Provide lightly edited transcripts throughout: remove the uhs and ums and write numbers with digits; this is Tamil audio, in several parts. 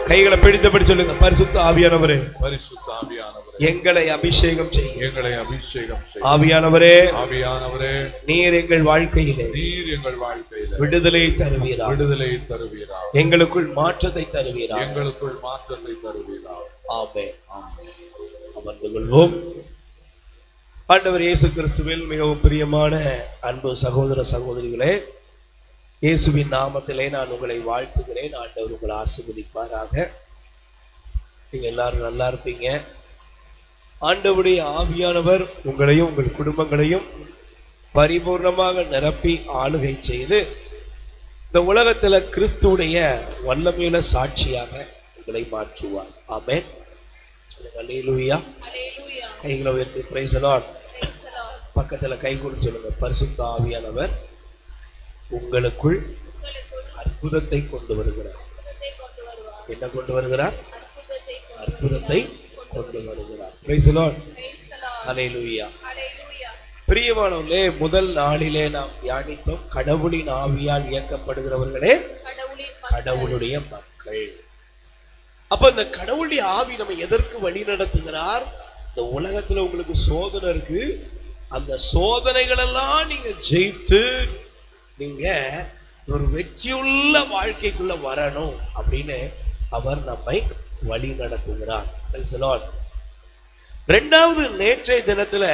கைகளை பிடித்தபடி சொல்லுங்க. பரிசுத்த ஆவியானவரே, பரிசுத்த ஆவியானவரே, எங்களை அபிஷேகம் செய்யுங்க. எங்களை அபிஷேகம் செய்யுங்க. ஆவியானவரே, ஆவியானவரே, நீர் எங்கள் வாழ்க்கையிலே விடுதலை தருவீரா, விடுதலை தருவீரா, எங்களுக்குள் மாற்றத்தை தருவீரா, எங்களுக்குள் மாற்றத்தை தருவீரா. ஆமென். அமர்ந்து கொள்வோம். ஆண்டவர் இயேசு கிறிஸ்துவில் மிகவும் பிரியமான அன்பு சகோதர சகோதரிகளே, இயேசுவின் நாமத்திலே நான் உங்களை வாழ்த்துகிறேன். ஆண்டவர் உங்களை ஆசீர்வதிப்பாராக. நீங்க எல்லாரும் நல்லா இருப்பீங்க. ஆண்டவருடைய ஆவியானவர் உங்களையும் உங்கள் குடும்பங்களையும் பரிபூர்ணமாக நிரப்பி ஆளுகை செய்து இந்த உலகத்துல கிறிஸ்துவுடைய வல்லமையுள்ள சாட்சியாக உங்களை மாற்றுவார். ஆமென். அல்லேலூயா. கைகளை உயர்த்தி பிரைஸ் தி லார்ட். பக்கத்துல கை கொடுத்து சொல்லுங்க. பரிசுத்த ஆவியானவர் உங்களுக்குள் அற்புதத்தை கொண்டு வருகிறார். என்ன கொண்டு வருகிறார்? அற்புதத்தை கொண்டு வருகிறார். Praise the Lord. அல்லேலூயா. பிரியமானவர்களே, முதல் நாளிலே நாம் தியானித்தோம், கடவுளின் ஆவியால் இயக்கப்படுகிறவர்களே கடவுளுடைய மக்கள். அப்ப இந்த கடவுளுடைய ஆவி நம்ம எதற்கு வழி நடத்துகிறார்? இந்த உலகத்துல உங்களுக்கு சோதனை இருக்கு, அந்த சோதனைகள் எல்லாம் நீங்க ஜெயித்து நீங்க ஒரு வெற்றியுள்ள வாழ்க்கைக்குள்ள வரணும் அப்படின்னு அவர் நம்மை வழி நடத்துகிறார். இரண்டாவது, நேற்றைய தினத்துல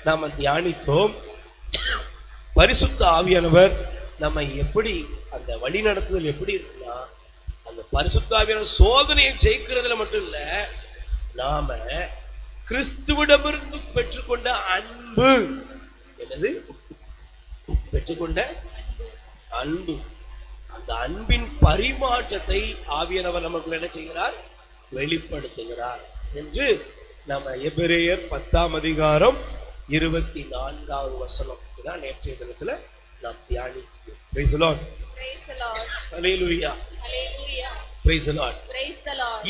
நாம தியானித்தோம், பரிசுத்த ஆவியானவர் நம்ம எப்படி அந்த வழி நடத்துதல் எப்படி இருக்குன்னா, அந்த பரிசுத்த ஆவியானவர் சோதனையை ஜெயிக்கிறதுல மட்டும் இல்ல, நாம கிறிஸ்துவிடமிருந்து பெற்றுக்கொண்ட அன்பு, என்னது பெற்றுக்கொண்ட அன்பு, அந்த அன்பின் பரிமாற்றத்தை ஆவியானவர் நமக்கு என்ன செய்கிறார்? வெளிப்படுத்துகிறார் என்று நம்ம எபிரேயர் 10ஆம் அதிகாரம் 24வது வசனம் தான் நேற்றைய தினத்துல நாம் தியானிக்கிறோம். Praise the Lord. Alleluia. Praise the Lord.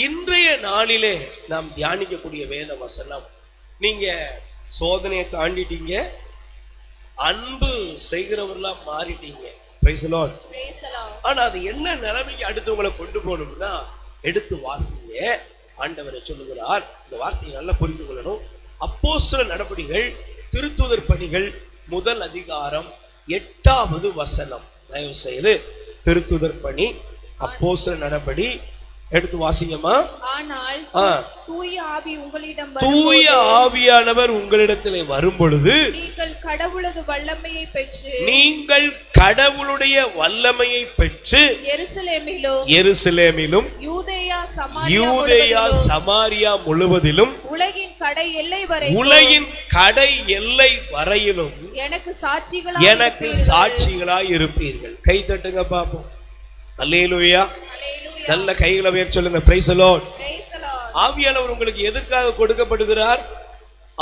இன்றைய நாளிலே நாம் தியானிக்கக்கூடிய வேத வசனம், நீங்க சோதனையை தாண்டிட்டீங்க, அன்பு செய்கிறவர்களா மாறிட்டீங்க. Price the Lord. ஆனா அது என்ன நிலைமைக்கு அடுத்து உங்களை கொண்டு போகணும்னா, எடுத்து வாசிங்க. ஆண்டவரை சொல்லுகிறார், இந்த வார்த்தையை நல்லா புரிந்து கொள்ளணும். அப்போஸ்தலர் நடபடிகள் திருத்தூதர் பணிகள் 1 அதிகாரம் 8வது வசனம். தயவு செய்து திருத்தூதர் பணி அப்போஸ்தலர் நடபடி எடுத்து வாசிங்கம்மா. ஆனால் தூய ஆவி உங்களிடம் தூய ஆவியானவர் உங்களிடத்திலே வரும் பொழுது நீங்கள் கடவுளது வல்லமையை பெற்று எருசலேமிலும் யூதேயா சமாரியா முழுவதிலும் உலகின் கடை எல்லை வரையிலும் எனக்கு சாட்சிகளாய் இருப்பீர்கள். கை தட்டுங்க பாப்போம். அல்லேலூயா. நல்ல கைகளை உயர்த்தி சொல்லுங்க. Price the Lord. ஆவியானவர் உங்களுக்கு எதற்காக கொடுக்கப்படுகிறார்?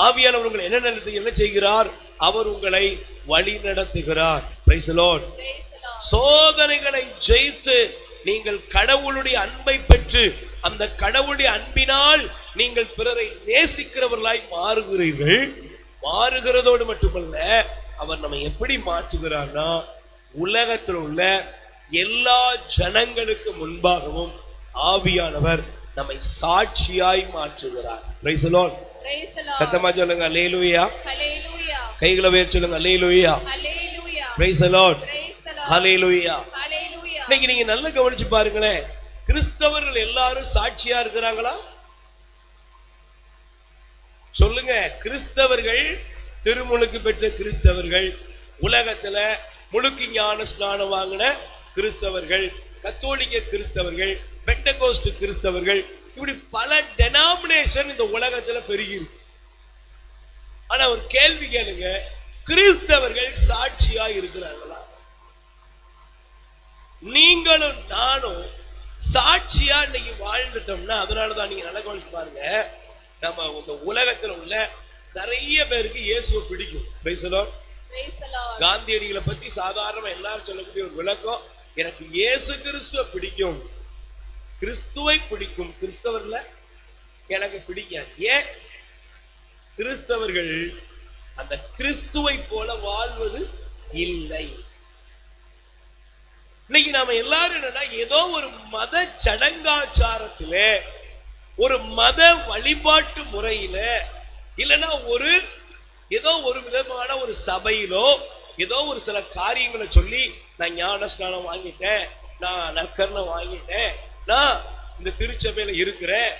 ஆவியானவர் உங்களை என்ன செய்கிறார்? அவர் உங்களை வழி நடத்துகிறார். Price the Lord. சோதனைகளை ஜெயித்து நீங்கள் கடவுளுடைய அன்பை பெற்று அந்த கடவுளுடைய அன்பினால் நீங்கள் பிறரை நேசிக்கிறவர்களாய் மாறுகிறீர்கள். மாறுகிறதோடு மட்டுமல்ல, அவர் நம்ம எப்படி மாற்றுகிறார்னா, உலகத்தில் உள்ள எல்லா ஜனங்களுக்கு முன்பாகவும் ஆவியானவர் நம்மை சாட்சியாய் மாற்றுகிறார். Praise the Lord. சத்தமா சொல்லுங்க. அல்லேலூயா. கைகளை உயர்த்தி சொல்லுங்க. Alleluia. Praise the Lord. Alleluia. இன்னைக்கு நீங்க நல்லா கவனிச்சு பாருங்களேன், கிறிஸ்தவர்கள் எல்லாரும் சாட்சியா இருக்கிறாங்களா? சொல்லுங்க. கிறிஸ்தவர்கள், திருமுழுக்கு பெற்ற கிறிஸ்தவர்கள், உலகத்துல முழுக்கு ஞான ஸ்நானம் வாங்கின கிறிஸ்தவர்கள், கத்தோலிக்க கிறிஸ்தவர்கள், பெண்டகோஸ்ட் கிறிஸ்தவர்கள், இப்படி பல டெனாமினேஷன் இந்த உலகத்துல பெருகி. ஆனா ஒரு கேள்வி கேளுங்க, கிறிஸ்தவர்கள் சாட்சியா இருக்கிறாங்களா? நீங்களும் நானும் சாட்சியா இன்னைக்கு வாழ்ந்துட்டோம்னா, அதனாலதான் நீங்க நல்லா கவனிச்சு பாருங்க, நம்ம இந்த உலகத்துல உள்ள நிறைய பேருக்கு இயேசுவை பிடிக்கும். Price the Lord. காந்தியடிகளை பத்தி சாதாரணமா எல்லாரும் சொல்லக்கூடிய ஒரு விளக்கம், எனக்கு இயேசு கிறிஸ்துவை பிடிக்கும், கிறிஸ்துவை பிடிக்கும், கிறிஸ்தவர்ல எனக்கு பிடிக்காது. ஏன்? கிறிஸ்தவர்கள் அந்த கிறிஸ்துவை போல வாழ்வது இல்லை. இன்னைக்கு நாம எல்லாரும் என்னன்னா ஏதோ ஒரு மத சடங்காச்சாரத்திலே, ஒரு மத வழிபாட்டு முறையில, இல்லைன்னா ஏதோ ஒரு விதமான ஒரு சபையிலோ ஏதோ ஒரு சில காரியங்களை சொல்லி, நான் ஞான ஸ்நானம் வாங்கிட்டேன், நான் நற்கரணை வாங்கிட்டேன், நான் இந்த திருச்சபையில இருக்கிறேன்,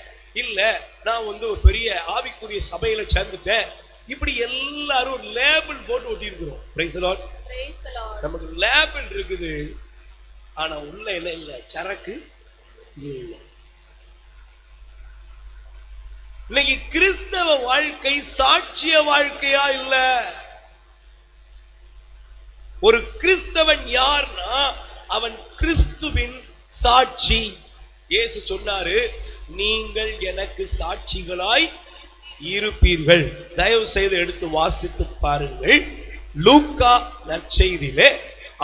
இல்ல நான் ஒரு பெரிய ஆவிக்குரிய சபையில சேர்ந்துட்டேன், இப்படி எல்லாரும் லேபிள் போட்டு ஒட்டி இருக்கிறோம். Price the Lord. நமக்கு லேபிள் இருக்குது, ஆனா உள்ள என்ன இல்ல, சரக்கு இல்ல. இன்னைக்கு கிறிஸ்தவ வாழ்க்கை சாட்சிய வாழ்க்கையா இல்ல. ஒரு கிறிஸ்தவன் யார்னா அவன் கிறிஸ்துவின் சாட்சி. இயேசு சொன்னாரு, நீங்கள் எனக்கு சாட்சிகளாய் இருப்பீர்கள். தயவு செய்து எடுத்து வாசித்து பாருங்கள். லூக்கா நற்செய்தியிலே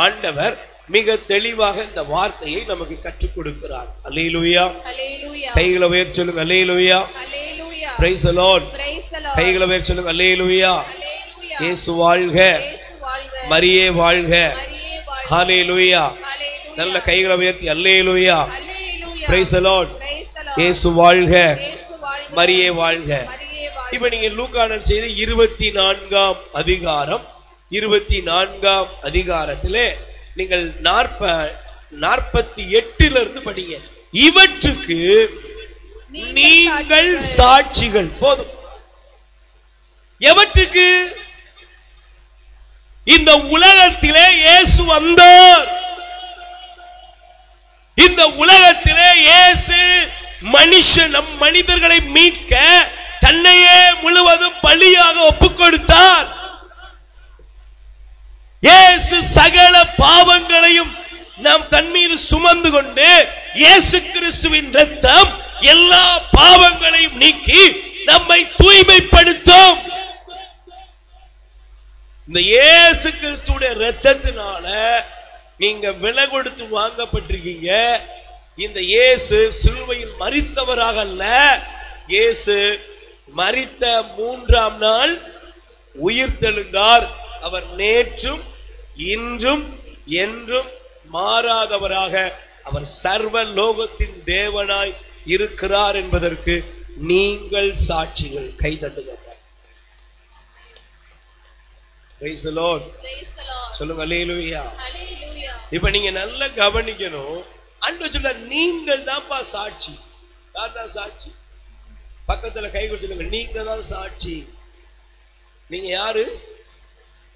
ஆண்டவர் மிக தெளிவாக இந்த வார்த்தையை நமக்கு கற்றுக் கொடுக்கிறார். அல்லேலூயா. கைகளை உயர்த்தி சொல்லுங்க அல்லேலூயா. Praise the Lord. கைகளை உயர்த்தி சொல்லுங்க அல்லேலூயா. இயேசு வாழ்க, மரியே வாழ்க. ஹல்லேலூயா. நல்ல கைகளை உயர்த்தி அல்லேலூயா. Praise the Lord. இயேசு வாழ்க, மரியே வாழ்க. இப்ப நீங்க லூக்கா நற்செய்தி 24ஆம் அதிகாரம் 24ஆம் அதிகாரத்திலே நீங்கள் 48 இருந்து படிங்க. இவற்றுக்கு நீங்கள் சாட்சிகள். போதும். எவற்றுக்கு? இந்த உலகத்திலே இயேசு வந்தார். இந்த உலகத்திலே இயேசு நம் மனிதர்களை மீட்க தன்னையே முழுவதும் பலியாக ஒப்புக் கொடுத்தார். இயேசு சகல பாவங்களையும் நாம் தன் மீது சுமந்து கொண்டு, இயேசு கிறிஸ்துவின் இரத்தம் எல்லா பாவங்களையும் நீக்கி நம்மை தூய்மைப்படுத்தும். இந்த இயேசு கிறிஸ்துவுடைய இரத்தத்தினால நீங்க விலை கொடுத்து வாங்கப்பட்டிருக்கீங்க. இந்த இயேசு சிலுவையில் மரித்தவராக அல்ல, இயேசு மரித்த 3ஆம் நாள் உயிர்த்தெழுந்தார். அவர் நேற்றும் இன்றும் என்றும் மாறாதவராக, அவர் சர்வ லோகத்தின் தேவனாய் இருக்கிறார் என்பதற்கு நீங்கள் சாட்சிகள். கை தட்டுங்க. Praise the Lord. சொல்லுங்க அல்லேலூயா. இப்ப நீங்க நல்லா கவனிக்கணும். ஆண்டவர் சொல்ல, நீங்கள் தான்ப்பா சாட்சி. யார் தான் சாட்சி? பக்கத்துல கை கொடுத்துங்க, நீங்க தான் சாட்சி. நீங்க யாரு?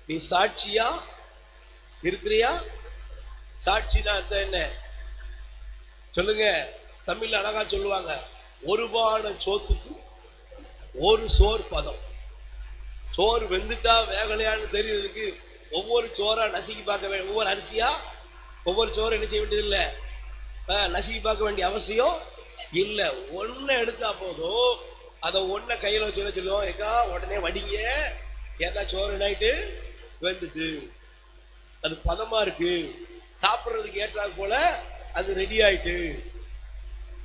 நீ சாட்சியா இருக்கிறியா? சாட்சினா என்ன சொல்லுங்க. தமிழ்ல அழகா சொல்லுவாங்க, ஒரு பான சோத்துக்கு ஒரு சோறு பதம். சோறு வெந்துட்டா வேகலையான்னு தெரியறதுக்கு ஒவ்வொரு சோறா நசுக்கி பார்க்க வேண்டிய, ஒவ்வொரு அரிசியா ஒவ்வொரு சோறு என்ன செய்ய வேண்டியது இல்லை, நசுக்கி பார்க்க வேண்டிய அவசியம் இல்லை. ஒன்றை எடுத்தா போதும். அதை ஒன்றை கையில் வச்சு சொல்லுவோம், ஏக்கா உடனே வடிங்க, ஏக்கா சோறு என்னாயிட்டு வெந்துட்டு, அது பதமா இருக்கு, சாப்பிட்றதுக்கு ஏற்றாது போல அது ரெடி ஆயிட்டு.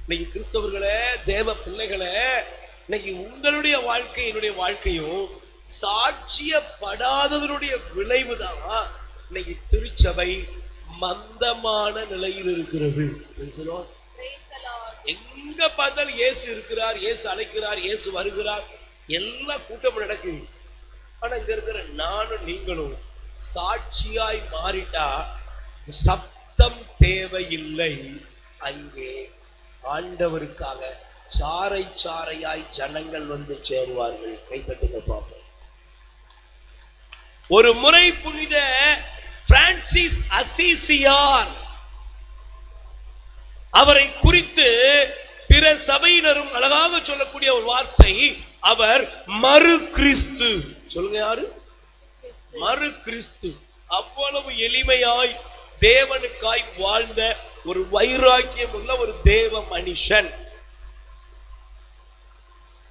இன்னைக்கு கிறிஸ்தவர்களே, தேவ பிள்ளைகளே, இன்னைக்கு உங்களுடைய வாழ்க்கை என்னுடைய வாழ்க்கையும் சாட்சியப்படாததனுடைய விளைவுதான் இன்னைக்கு திருச்சபை மந்தமான நிலையில் இருக்கிறது. எங்க பார்த்தாலும் இயேசு இருக்கிறார், இயேசு அழைக்கிறார், இயேசு வருகிறார், எல்லா கூட்டமும் நடக்குது. ஆனா இங்க இருக்கிற நானும் நீங்களும் சாட்சியாய் மாறிட்டா சப்தம் தேவையில்லை. அங்கே ஆண்டவருக்காக சாறை சாறையாய் ஜனங்கள் வந்து சேருவார்கள். கைத்தட்டுங்க பார்ப்போம். ஒரு முறை புனித பிரான்சிஸ் அசிசியார், அவரை குறித்து பிற சபையினரும் அழகாக சொல்லக்கூடிய ஒரு வார்த்தை, அவர் மறு கிறிஸ்து. சொல்லுங்க, யாரு? மறு கிறிஸ்து. அவ்வளவு எளிமையாய் தேவனுக்காய் வாழ்ந்த ஒரு வைராக்கியம் உள்ள ஒரு தேவ மனுஷன்.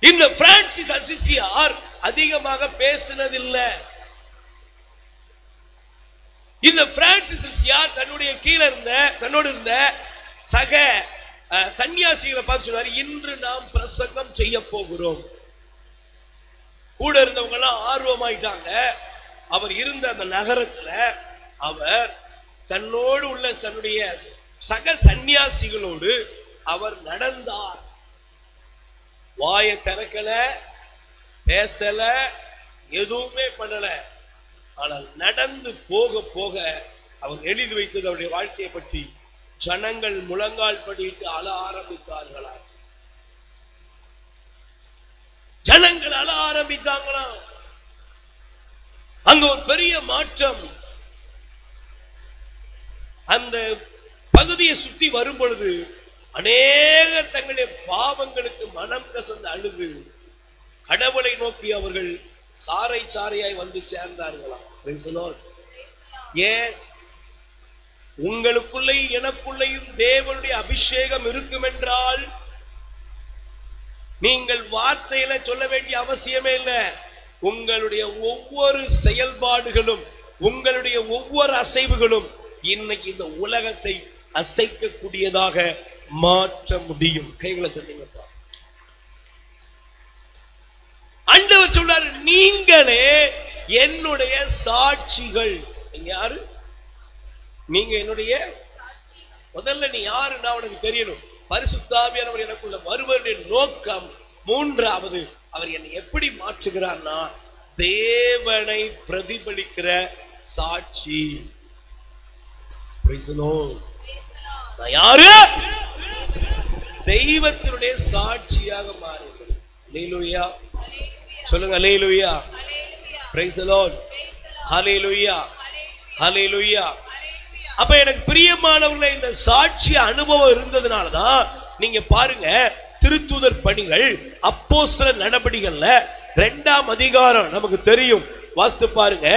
இந்த பிரான்சிஸ் அசிசியார் அதிகமாக பேசினதில்லை. இந்த பிரான்சிஸ் அசிசியார் தன்னுடைய கீழே தன்னோடு இருந்த சக சன்னியாசிகளை பார்த்து சொன்னார், இன்று நாம் பிரசங்கம் செய்ய போகிறோம். கூட இருந்தவங்க எல்லாம் ஆர்வமாயிட்டாங்க. அவர் இருந்த அந்த நகரத்துல அவர் தன்னோடு உள்ள தன்னுடைய சக சந்நியாசிகளோடு அவர் நடந்தார். வாயை திறக்கல, பேசல, எதுவுமே பண்ணல. ஆனால் நடந்து போக போக அவர் எழுதி வைத்தது அவருடைய வாழ்க்கையை பற்றி. ஜனங்கள் முழங்கால் படிட்டு அழ ஆரம்பித்தார்களா? ஜனங்கள் அழ ஆரம்பித்தாங்களா? அங்க ஒரு பெரிய மாற்றம். அந்த பகுதியை சுற்றி வரும் பொழுது அநேகர் தங்களுடைய பாவங்களுக்கு மனம் கசந்து அழுது கடவுளை நோக்கி அவர்கள் சாறை சாறையாய் வந்து சேர்ந்தார்களாம். ஏன்? உங்களுக்குள்ளேயும் எனக்குள்ளேயும் தேவனுடைய அபிஷேகம் இருக்கும் என்றால் நீங்கள் வார்த்தையில சொல்ல வேண்டிய அவசியமே இல்லை. உங்களுடைய ஒவ்வொரு செயல்பாடுகளும், உங்களுடைய ஒவ்வொரு அசைவுகளும் இன்னைக்கு இந்த உலகத்தை அசைக்கக்கூடியதாக மாற்ற முடியும். கைகளை தட்டுங்கப்பா. ஆண்டவர் சொல்றாரு, நீங்களே என்னுடைய சாட்சிகள். யாரு நீங்க? என்னுடைய முதல்ல நீ யாருன்னா உனக்கு தெரியணும். பரிசுத்த ஆவியானவர் எனக்குள்ள வருவருடைய நோக்கம். மூன்றாவது, அவர் என்னை எப்படி மாற்றுகிறார்னா தேவனை பிரதிபலிக்கிற சாட்சி. நான் யாரு? தெய்வத்தினுடைய சாட்சியாக மாறுகிறேன். அல்லேலூயா சொல்லுங்க. Alleluia. Praise the Lord. Hallelujah. Hallelujah. அப்ப எனக்கு பிரியமானவர்களே, இந்த சாட்சி அனுபவம் இருந்ததுனாலதான் நீங்க பாருங்க, திருத்தூதர் பணிகள் அப்போஸ்தலர் நடபடிகள்ல 2ஆம் அதிகாரம் நமக்கு தெரியும். வாசித்து பாருங்க.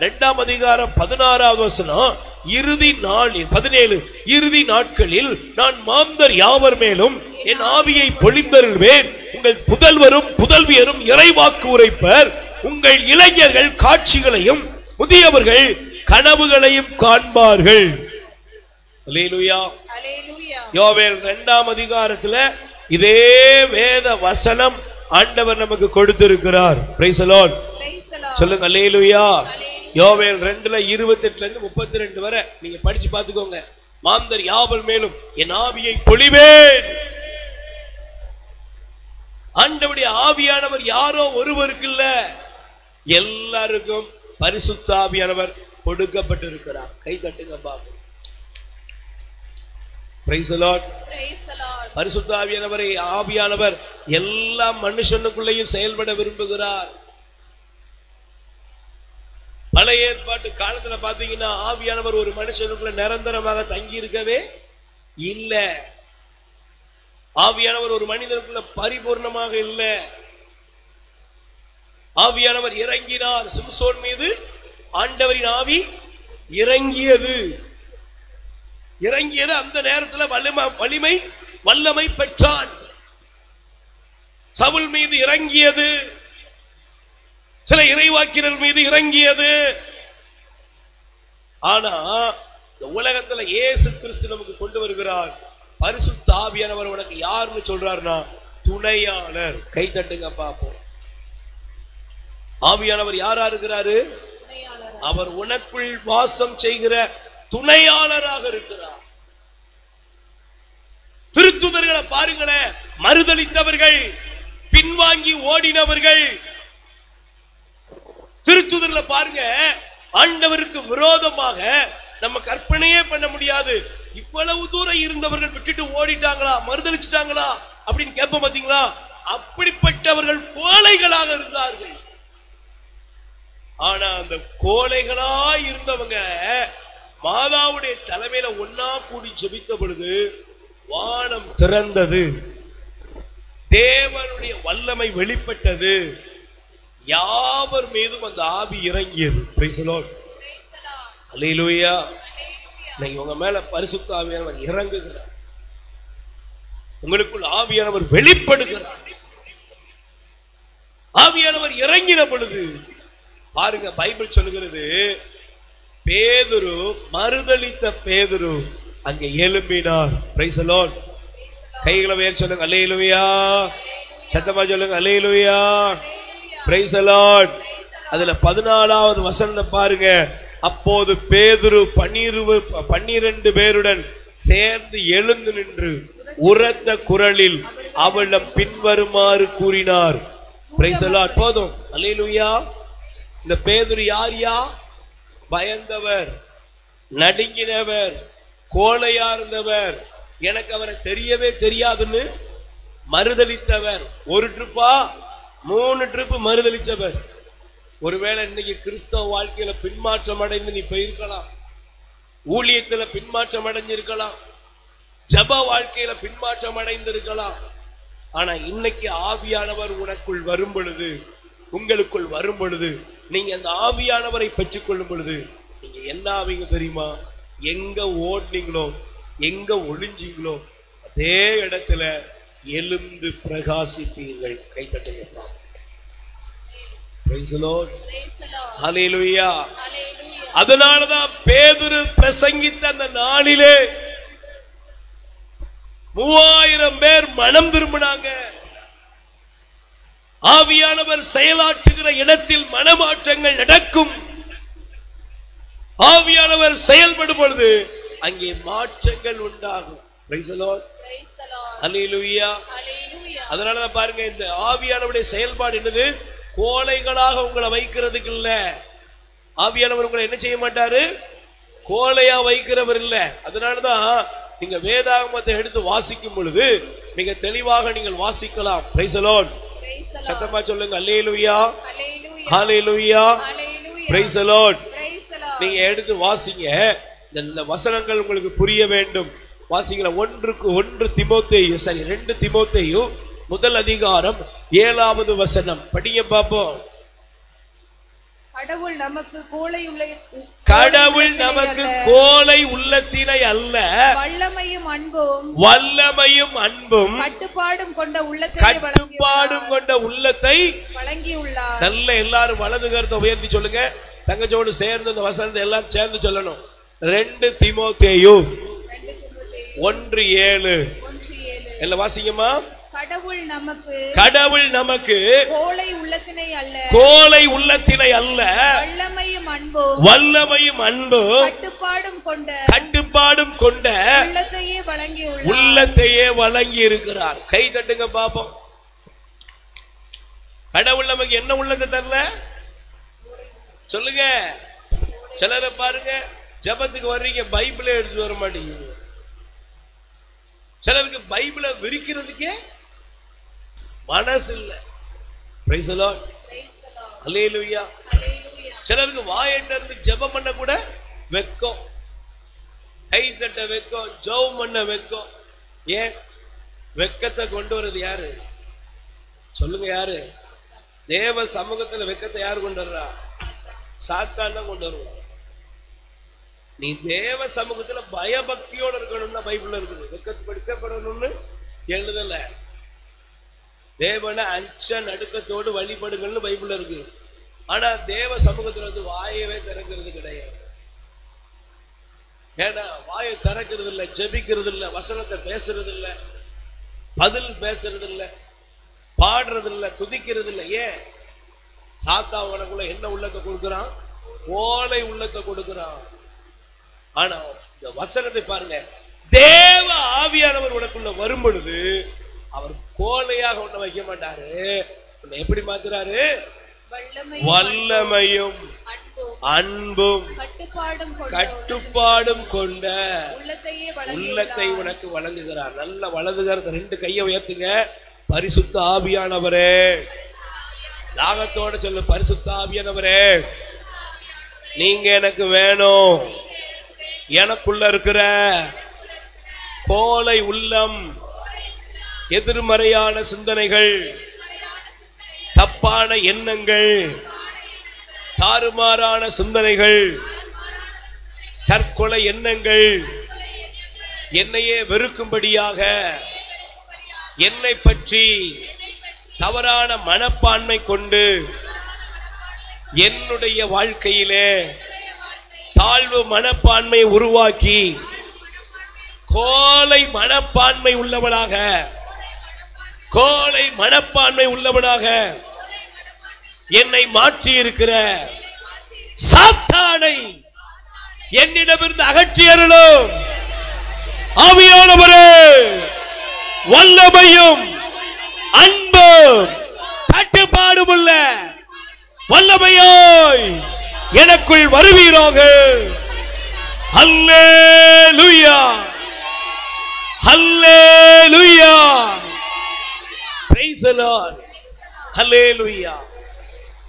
2ஆம் அதிகாரம் 16வது வசனம். இறுதி நாளில் 17 இறுதி நாட்களில் நான் மாந்தர் யாவர் மேலும் என் ஆவியை பொழிந்தருள்வேன். உங்கள் புதல்வரும் புதல்வியரும் இறைவாக்கு உரைப்பர். உங்கள் இளைஞர்கள் காட்சிகளையும் முதியவர்கள் கனவுகளையும் காண்பார்கள். அல்லேலூயா. யோவேல் 2ஆம் அதிகாரத்துல இதே வேத வசனம் ஆண்டவர் நமக்கு கொடுத்திருக்கிறார். Price the Lord. சொல்லுங்க அல்லேலூயா. யோவேல் 2ல 28ல இருந்து 32 வரை நீங்க படிச்சு பாத்துக்கோங்க. மாந்தர் யாவர் மேலும் என் ஆவியை பொழிவேன். ஆண்டவருடைய ஆவியானவர் யாரோ ஒருவருக்கு இல்ல, எல்லாருக்கும் பரிசுத்த ஆவியானவர் கொடுக்கப்பட்டிருக்கிறார். கை தட்டுங்க பாப்போம். Price the Lord. பரிசுத்த ஆவியானவர் எல்லா மனுஷனுக்குள்ளேயும் செயல்பட விரும்புகிறார். பழைய ஏற்பாட்டு காலத்துல பாத்தீங்கன்னா ஆவியானவர் ஒரு மனுஷனுக்குள்ள நிரந்தரமாக தங்கி இருக்கவே இல்ல. ஆவியானவர் ஒரு மனிதனுக்குள்ள பரிபூர்ணமாக இல்ல. ஆவியானவர் இறங்கினார். சிம்சோன் மீது ஆண்டவரின் ஆவி இறங்கியது. அந்த நேரத்தில் வல்லமை பெற்றான். சவுல் மீது இறங்கியது. சில இறைவாக்கினர் மீது இறங்கியது. ஆனா இந்த உலகத்துல இயேசு கிறிஸ்து நமக்கு கொண்டு வருகிறார். பரிசுத்த ஆவியானவர் உனக்கு யாருன்னு சொல்றாருன்னா துணையாளர். கை தட்டுங்க பாப்போம். ஆவியானவர் யாரா இருக்கிறாரு? அவர் உனக்குள் வாசம் செய்கிற துணையாளராக இருக்கிறார். திருத்துதர்களை பாருங்களேன். மறுதலித்தவர்கள், பின்வாங்கி ஓடினவர்கள். திருத்துதர்களை பாருங்க. ஆண்டவருக்கு விரோதமாக நம்ம கற்பனையே பண்ண முடியாது. இவ்வளவு தூரம் இருந்தவர்கள் விட்டுட்டு ஓடிட்டாங்களா, மறுதலிச்சிட்டாங்களா அப்படின்னு கேட்ப பாத்தீங்களா? அப்படிப்பட்டவர்கள் கோழைகளாக இருந்தார்கள். ஆனா அந்த கோழைகளா இருந்தவங்க மாதாவுடைய தலைமையில ஒன்னா கூடி ஜெபித்த பொழுது வானம் திறந்தது. தேவனுடைய வல்லமை வெளிப்பட்டது. யாவர் மீதும் அந்த ஆவி இறங்கியது. Praise the Lord. அல்லேலூயா. இன்னைக்கு உங்க மேல பரிசுத்த ஆவியானவர் இறங்குகிறார். உங்களுக்குள் ஆவியானவர் வெளிப்படுகிறார். ஆவியானவர் இறங்கின பொழுது பாருங்க, பைபிள் சொல்லுகிறது, பேதுரு, மறுதலித்த பேதுரு அங்கே எழும்பினார். Price the Lord. கைகளை உயர்த்தி சொல்லுங்க அல்லேலூயா. சத்தமா சொல்லுங்க அல்லேலூயா. Praise the Lord. அதுல 14வது வசனத்தை பாருங்க. அப்போது பேதுரு 12 பேருடன் சேர்ந்து எழுந்து நின்று உரத்த குரலில் அவளிடம் பின்வருமாறு கூறினார். Price the Lord. போதும். அல்லேலூயா. இந்த பேதுரு யாரியா? பயந்தவர், நடுங்கினவர், கோழையா இருந்தவர், எனக்கு அவரை தெரியவே தெரியாதுன்னு மறுதலித்தவர். ஒரு ட்ரிப்பா 3 ட்ரிப் மறுதலிச்சவர். ஒருவேளை இன்னைக்கு கிறிஸ்தவ வாழ்க்கையில பின்மாற்றம் அடைந்து நீ போயிருக்கலாம், ஊழியத்துல பின்மாற்றம் அடைஞ்சிருக்கலாம், ஜப வாழ்க்கையில பின்மாற்றம் அடைந்திருக்கலாம். ஆனா இன்னைக்கு ஆவியானவர் உனக்குள் வரும் பொழுது, உங்களுக்குள் வரும் பொழுது, நீங்க அந்த ஆவியானவரை பெற்றுக் கொள்ளும் பொழுது நீங்க என்ன ஆவீங்க தெரியுமா? எங்க ஓடுனீங்களோ, எங்க ஒளிஞ்சீங்களோ அதே இடத்துல எழுந்து பிரகாசிப்பீர்கள். கைத்தட்டுங்க. Praise the Lord. Hallelujah. அதனாலதான் பேதுரு பிரசங்கித்த அந்த நாளிலே 3000 பேர் மனம் திரும்பினாங்க. ஆவியானவர் செயலாற்றுகிற இடத்தில் மனமாற்றங்கள் நடக்கும். ஆவியானவர் செயல்படும் பொழுது அங்கே மாற்றங்கள் உண்டாகும். Praise the Lord. Hallelujah. அதனாலதான் பாருங்க, இந்த ஆவியானவருடைய செயல்பாடு என்னது? கோழைகளாக உங்களை வைக்கிறதுக்கு இல்ல. ஆவியானவர் உங்களை என்ன செய்ய மாட்டாரு? கோழையா வைக்கிறவர் இல்ல. அதனாலதான் நீங்க வேதாகமத்தை எடுத்து வாசிக்கும் பொழுது மிக தெளிவாக நீங்கள் வாசிக்கலாம். Price the Lord. சத்தமா சொல்லுங்க. அல்லேலூயா, ஹalleluya, பிரைஸ் தி லார்ட். நீங்க எடுத்து வாசிங்க. இந்த வசனங்கள் உங்களுக்கு புரிய வேண்டும். வாசிங்களா. 2 தீமோத்தேயு முதல் அதிகாரம் 7வது வசனம் படிங்க பாப்போம். கடவுள் நமக்கு கோலை உள்ளத்தினை அல்ல, வல்லமையும் அன்பும் கட்டுப்பாடும் கொண்ட உள்ளத்தை வழங்கியுள்ளார். நல்ல எல்லாரும் வலது கரத்தை உயர்த்தி சொல்லுங்க. தங்கச்சோடு சேர்ந்து இந்த வசனத்தை எல்லாம் சேர்ந்து சொல்லணும். 2 தீமோத்தேயு 1:7 எல்லாம் வாசிங்கம்மா. கடவுள் நமக்கு கோலை உள்ளத்தினை அல்ல, வல்லமையும் அன்பும் கட்டுப்பாடும் கொண்ட உள்ளத்தையே வழங்கி இருக்கிறார். கை தட்டுங்க பாப்போம். கடவுள் நமக்கு என்ன உள்ளத்தை தரல சொல்லுங்க. சிலரை பாருங்க, ஜபத்துக்கு வர்றீங்க, பைபிளே எடுத்து வர மாட்டேங்குது. சிலருக்கு பைபிளை விரிக்கிறதுக்கே மனசு இல்ல. Praise the Lord. அல்லேலூயா. சிலருக்கு வாயிட்ட இருந்து ஜெபம் பண்ண கூட வெட்கம், கை தட்ட வெட்கம், ஜெபம் பண்ண வெட்கம். ஏன்? வெட்கத்தை கொண்டு வரது யாரு சொல்லுங்க? யாரு? தேவ சமூகத்துல வெட்கத்தை யாரு கொண்டு வர்றா? சாத்தான் தான் கொண்டு வருவான். நீ தேவ சமூகத்துல பயபக்தியோட இருக்கணும்னா பைபிள்ல இருக்குது. வெட்கப்படணும்னு எழுதல. தேவனை அச்ச நடுக்கத்தோடு வழிபடுங்கள்னு பைபிள்ல இருக்கு. ஆனா தேவ சமூகத்துல வந்து வாயவே திறக்கிறது கிடையாது. ஏன்னா வாயை திறக்கிறது இல்லை, ஜெபிக்கிறது இல்லை, வசனத்தை பேசுறது இல்லை, பதில் பேசுறது இல்லை, பாடுறது இல்லை, துதிக்கிறது இல்லை. ஏன்? சாத்தா உனக்குள்ள என்ன உள்ளத்தை கொடுக்குறான்? கோலை உள்ளத்தை கொடுக்குறான். ஆனா இந்த வசனத்தை பாருங்க, தேவ ஆவியானவர் உனக்குள்ள வரும் பொழுது அவர் கோலையாக உன்னை வைக்க மாட்டாரு. உன்னை எப்படி மாத்துறாரு? வல்லமையும் அன்பும் கட்டுப்பாடும் கொண்ட உள்ளத்தை உனக்கு வழங்குகிறார். நல்ல வலதுகரத்தை 2 கையை உயர்த்துங்க. பரிசுத்த ஆவியானவரே, தாகத்தோட சொல்லு, பரிசுத்த ஆவியானவரே நீங்க எனக்கு வேணும். எனக்குள்ள இருக்கிற கோலை உள்ளம், எதிர்மறையான சிந்தனைகள், தப்பான எண்ணங்கள், தாறுமாறான சிந்தனைகள், தற்கொலை எண்ணங்கள், என்னையே வெறுக்கும்படியாக என்னை பற்றி தவறான மனப்பான்மை கொண்டு என்னுடைய வாழ்க்கையிலே தாழ்வு மனப்பான்மை உருவாக்கி கோலை மனப்பான்மை உள்ளவனாக என்னை மாற்றி இருக்கிற சாத்தானை என்னிடமிருந்து அகற்றி அருளும். ஆவியானவரே, வல்லமையும் அன்பும் கட்டுப்பாடுமுள்ள வல்லமையாய் எனக்குள் வருவீராக. ஹல்லேலூயா, ஹல்லேலூயா, பிரைஸ் தி லார்ட், ஹல்லேலூயா.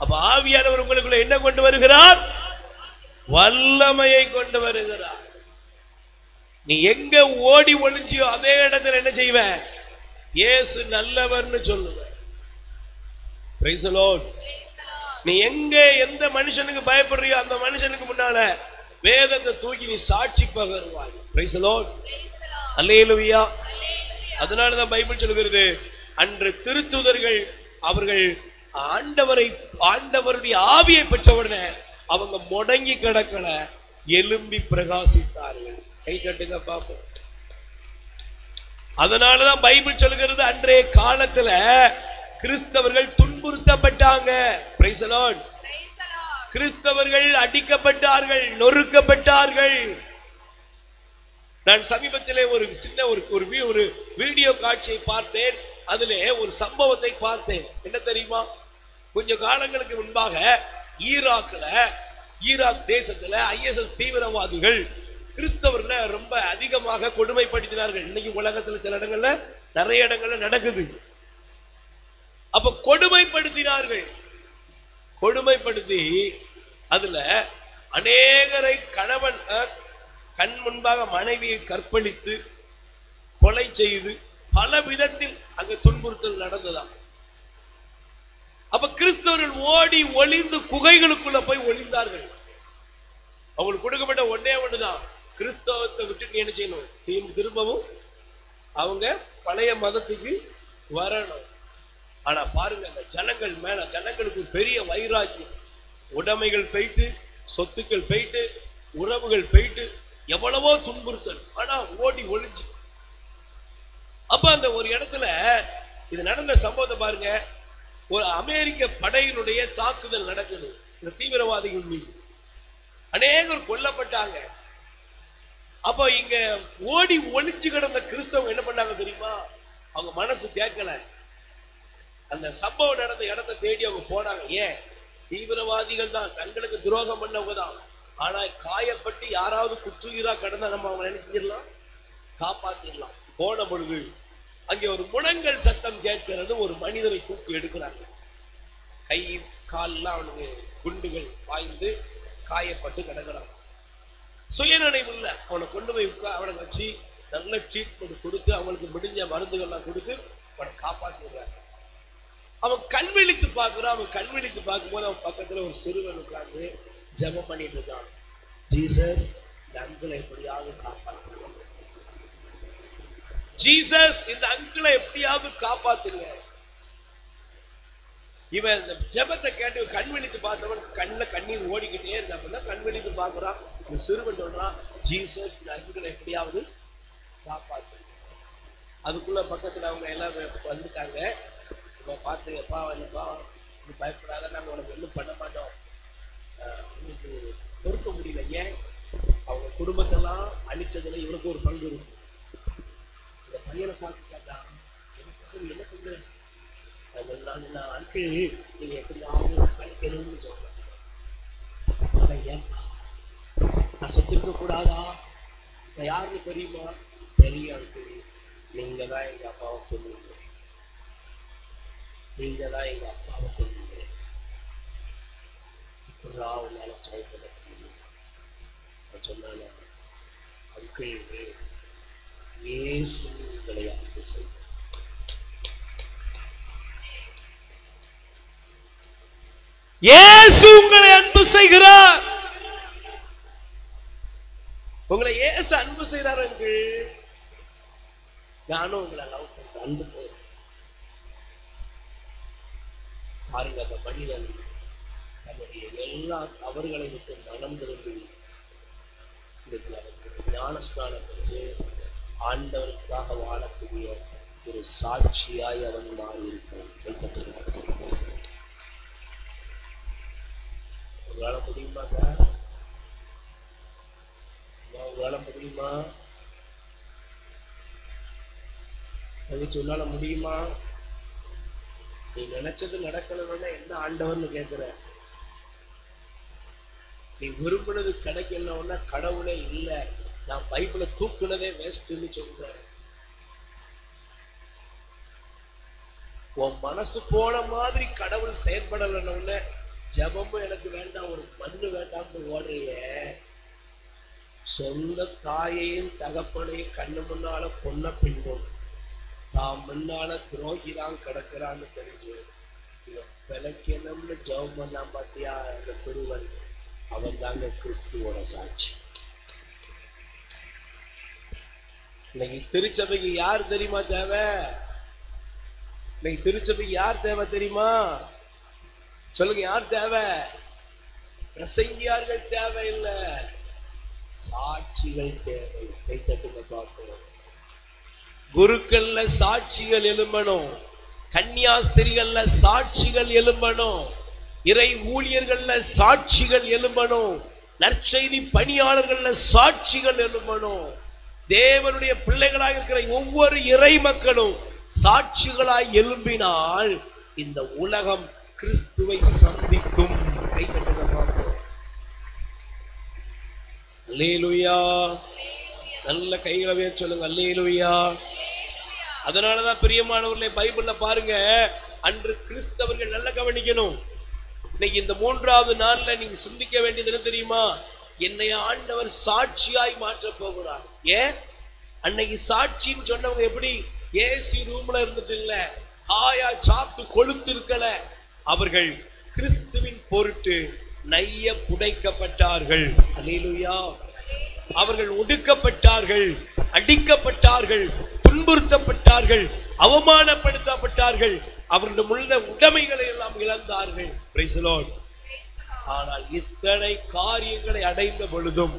அப்ப ஆவியானவர் உங்களுக்குள்ள என்ன கொண்டு வருகிறார்? வல்லமையை கொண்டு வருகிறார். நீ எங்க ஓடி ஒளிஞ்சியோ அதே இடத்துல என்ன செய்வ? இயேசு நல்லவர்னு சொல்லுவ. Price the Lord. நீ எங்க எந்த மனுஷனுக்கு பயப்படுறியோ அந்த மனுஷனுக்கு முன்னால வேதத்தை தூக்கி நீ சாட்சி பகருவாய். பிரைஸ் தி லார்ட், அல்லேலூயா. அதனால தான் பைபிள் சொல்கிறது, அன்று திருத்தூதர்கள் அவர்கள் ஆண்டவருடைய ஆவியை பெற்றவுடனே அவங்க முடங்கி கிடக்கல, எழும்பி பிரகாசித்தார்கள். கை தட்டுங்க பாப்போம். அதனாலதான் பைபிள் சொல்கிறது, அன்றைய காலத்துல கிறிஸ்தவர்கள் துன்புறுத்தப்பட்டாங்க. Price the Lord. கிறிஸ்தவர்கள் அடிக்கப்பட்டார்கள், நொறுக்கப்பட்டார்கள். நான் சமீபத்திலே ஒரு சின்ன ஒரு வீடியோ காட்சியை பார்த்தேன். அதிலே ஒரு சம்பவத்தை பார்த்தேன். என்ன தெரியுமா? கொஞ்ச காலங்களுக்கு முன்பாக ஈராக் தேசத்துல ISS தீவிரவாதிகள் கிறிஸ்தவர்களை ரொம்ப அதிகமாக கொடுமைப்படுத்தினார்கள். இன்னைக்கு உலகத்துல சில இடங்கள்ல, நிறைய இடங்கள்ல நடக்குது. அப்ப கொடுமைப்படுத்தினார்கள். கொடுமைப்படுத்தி அதுல அநேகரை கணவன் கண் முன்பாக மனைவியை கற்பழித்து கொலை செய்து பல விதத்தில் அங்க துன்புறுத்தல் நடந்ததாம். அப்ப கிறிஸ்தவர்கள் ஓடி ஒளிந்து குகைகளுக்குள்ள போய் ஒளிந்தார்கள். அவங்களுக்கு கொடுக்கப்பட்ட ஒன்னே ஒண்ணுதான், கிறிஸ்தவத்தை விட்டு நீ என்ன செய்யணும்? திரும்பவும் அவங்க பழைய மதத்துக்கு வரணும். ஆனா பாருங்க, அந்த ஜனங்கள் மேல ஜனங்களுக்கு பெரிய வைராக்கியம். உடைமைகள் போயிட்டு, சொத்துக்கள் போயிட்டு, உறவுகள் போயிட்டு, எவ்வளவோ துன்புறுத்தல். ஆனா ஓடி ஒளிஞ்சு. அப்ப அந்த ஒரு இடத்துல இது நடந்த சம்பவத்தை பாருங்க. ஒரு அமெரிக்க படையினுடைய தாக்குதல் நடக்குது இந்த தீவிரவாதிகள் மீது. அநேகர் கொல்லப்பட்டாங்க. அப்ப இங்க ஓடி ஒளிஞ்சு கிடந்த கிறிஸ்தவங்க என்ன பண்ணாங்க தெரியுமா? அவங்க மனசு கேட்கல. அந்த சம்பவம் நடந்த இடத்தை தேடி அவங்க போனாங்க. ஏன்? தீவிரவாதிகள் தான், தங்களுக்கு துரோகம் பண்ணவங்க தான். ஆனா காயப்பட்டு யாராவது குற்றுயிரா கடந்தா நம்ம அவங்க நினைச்சிடலாம், காப்பாத்திடலாம். போன பொழுது அங்கே ஒரு முழங்கல் சத்தம் கேட்கிறது. ஒரு மனிதரை தூக்கி எடுக்கிறாங்க. கை கால்லாம் அவனுக்கு குண்டுகள் பாய்ந்து காயப்பட்டு கிடக்கிறான். சுயநினைவு இல்லை. அவனை கொண்டு போய் அவனை வச்சு நல்ல ட்ரீட்மெண்ட் கொடுத்து அவங்களுக்கு முடிஞ்ச மருந்துகள்லாம் கொடுத்து அவனை காப்பாற்றிடுறாங்க. அவன் கண்விழித்து பார்க்கிறான். அவன் கண்விழித்து பார்க்கும்போது அவன் பக்கத்துல ஒரு சிறுவன் உட்கார்ந்து ஜெபம் பண்ணிட்டு இருக்கான். ஜீசஸ், இந்த அங்கிளை எப்படியாவது காப்பாற்றுங்க. ஜீசஸ், இந்த அங்கிளை எப்படியாவது காப்பாத்துங்க. இவன் இந்த ஜெபத்தை கேட்டு கண் விழித்து பார்த்தவன் கண்ணுல கண்ணீர் ஓடிக்கிட்டே இருந்தா கண் விழித்து பார்க்கிறான். இந்த சிறுவன் சொல்றான், ஜீசஸ், இந்த அங்கிளை எப்படியாவது காப்பாத்து. அதுக்குள்ள பக்கத்துல அவங்க எல்லாரும் வந்துட்டாங்க. இவன் பார்த்து, எப்பா என்னப்பா நீ பயப்படாத, நாங்க உனக்கு ஒன்றும் பண்ண மாட்டோம், உங்களுக்கு பொறுக்க முடியல. ஏன்? அவங்க குடும்பத்தெல்லாம் அழிச்சதுல இவனுக்கு ஒரு பங்கு இருக்கு. இந்த பையனை பார்த்து கேட்டா, எனக்கு என்ன பங்கு? நான் அங்கிள், நீங்க எப்படியாவது அழிக்கணும்னு சொல்றேன். ஏன்பா நான் செத்துருக்க கூடாதா? நான் யாருன்னு தெரியுமா? பெரிய அங்கிள், நீங்க தான் எங்க அப்பாவை கொல்லுங்க, நீங்க தான் எங்க அப்பாவை கொல்லுங்க. இப்படிதான் உன்னால சோதனை சொன்னாங்க. அங்கிள், இயேசு உங்களை அன்பு செய்தார். இயேசு உங்களை அன்பு செய்கிறார். உங்களை இயேசு அன்பு செய்கிறார். அங்கிள், நானும் உங்களை லவ் பண்றேன், அன்பு செய்கிறேன். பாருங்க, அந்த மனிதன் தன்னுடைய எல்லா தவறுகளை விட்டு மனம் திரும்பி ஞானஸ்நானம் பெற்று ஆண்டவருக்காக வாழக்கூடிய ஒரு சாட்சியாய் அவன் மாறியிருக்கிறான். உங்களால முடியுமா? உங்களால முடியுமா? தங்கச்சி உன்னால முடியுமா? நீ நினைச்சது நடக்கணும்னா என்ன ஆண்டவர்னு கேட்கிற? நீ விரும்பினது கிடைக்கலன்னா கடவுளே இல்லை, நான் பைபிளை தூக்குனதே வேஸ்ட்னு சொல்றேன். உன் மனசு போன மாதிரி கடவுள் செயல்படலன்னு ஜபமும் எனக்கு வேண்டாம், ஒரு மண்ணு வேண்டாம்னு ஓடுறிய. சொந்த தாயையும் தகப்பனையும் கண்ணு முன்னால பொண்ண பின்பும் தான் முன்னால துரோகிதான் கிடக்கிறான்னு தெரிஞ்சு விளக்கணும்னு ஜபம் பண்ணான் பாத்தியா அந்த சிறுவன், அவன் தாங்க கிறிஸ்துவோட சாட்சி. இன்னைக்கு திருச்சபைக்கு யார் தெரியுமா தேவை? இன்னைக்கு திருச்சபைக்கு யார் தேவை தெரியுமா? சொல்லுங்க, யார் தேவை? பிரசங்கியார்கள் தேவையில்லை, சாட்சிகள் தேவை. கை தட்டுங்க பார்க்கிறோம். குருக்கள்ல சாட்சிகள் எழும்பணும், கன்னியாஸ்திரிகள்ல சாட்சிகள் எழும்பணும், இறை ஊழியர்கள்ல சாட்சிகள் எழும்பணும், நற்செய்தி பணியாளர்கள்ல சாட்சிகள் எழும்பணும். தேவனுடைய பிள்ளைகளாக இருக்கிற ஒவ்வொரு இறை மக்களும் சாட்சிகளாய் எழும்பினால் இந்த உலகம் கிறிஸ்துவை சந்திக்கும். கை தட்டுங்க பார்ப்போம். அல்லேலூயா. நல்ல கைகளை சொல்லுங்க, அல்லேலூயா. அதனாலதான் பிரியமானவர்களே, பைபிள்ல பாருங்க, அன்று கிறிஸ்தவர்கள் நல்லா கவனிக்கணும். இன்னைக்கு இந்த 3வது நாள்ல நீங்க சிந்திக்க வேண்டியது என்ன தெரியுமா? என்னை ஆண்டவர் சாட்சியாய் மாற்ற போகிறார். ஏன்? அன்னைக்கு சாட்சின்னு சொன்னவங்க எப்படி? ஏசி ரூம்ல இருந்துட்டு இல்ல, ஆயா சாப்பிட்டு கொழுத்து இருக்கல, அவர்கள் கிறிஸ்துவின் பொருட்டு நைய புடைக்கப்பட்டார்கள். அல்லேலூயா. அவர்கள் ஒடுக்கப்பட்டார்கள், அடிக்கப்பட்டார்கள், துன்புறுத்தப்பட்டார்கள், அவமானப்படுத்தப்பட்டார்கள், அவர்களுடைய உள்ள உடைமைகளை எல்லாம் இழந்தார்கள். Praise the Lord. ஆனால் இத்தனை காரியங்களை அடைந்த பொழுதும்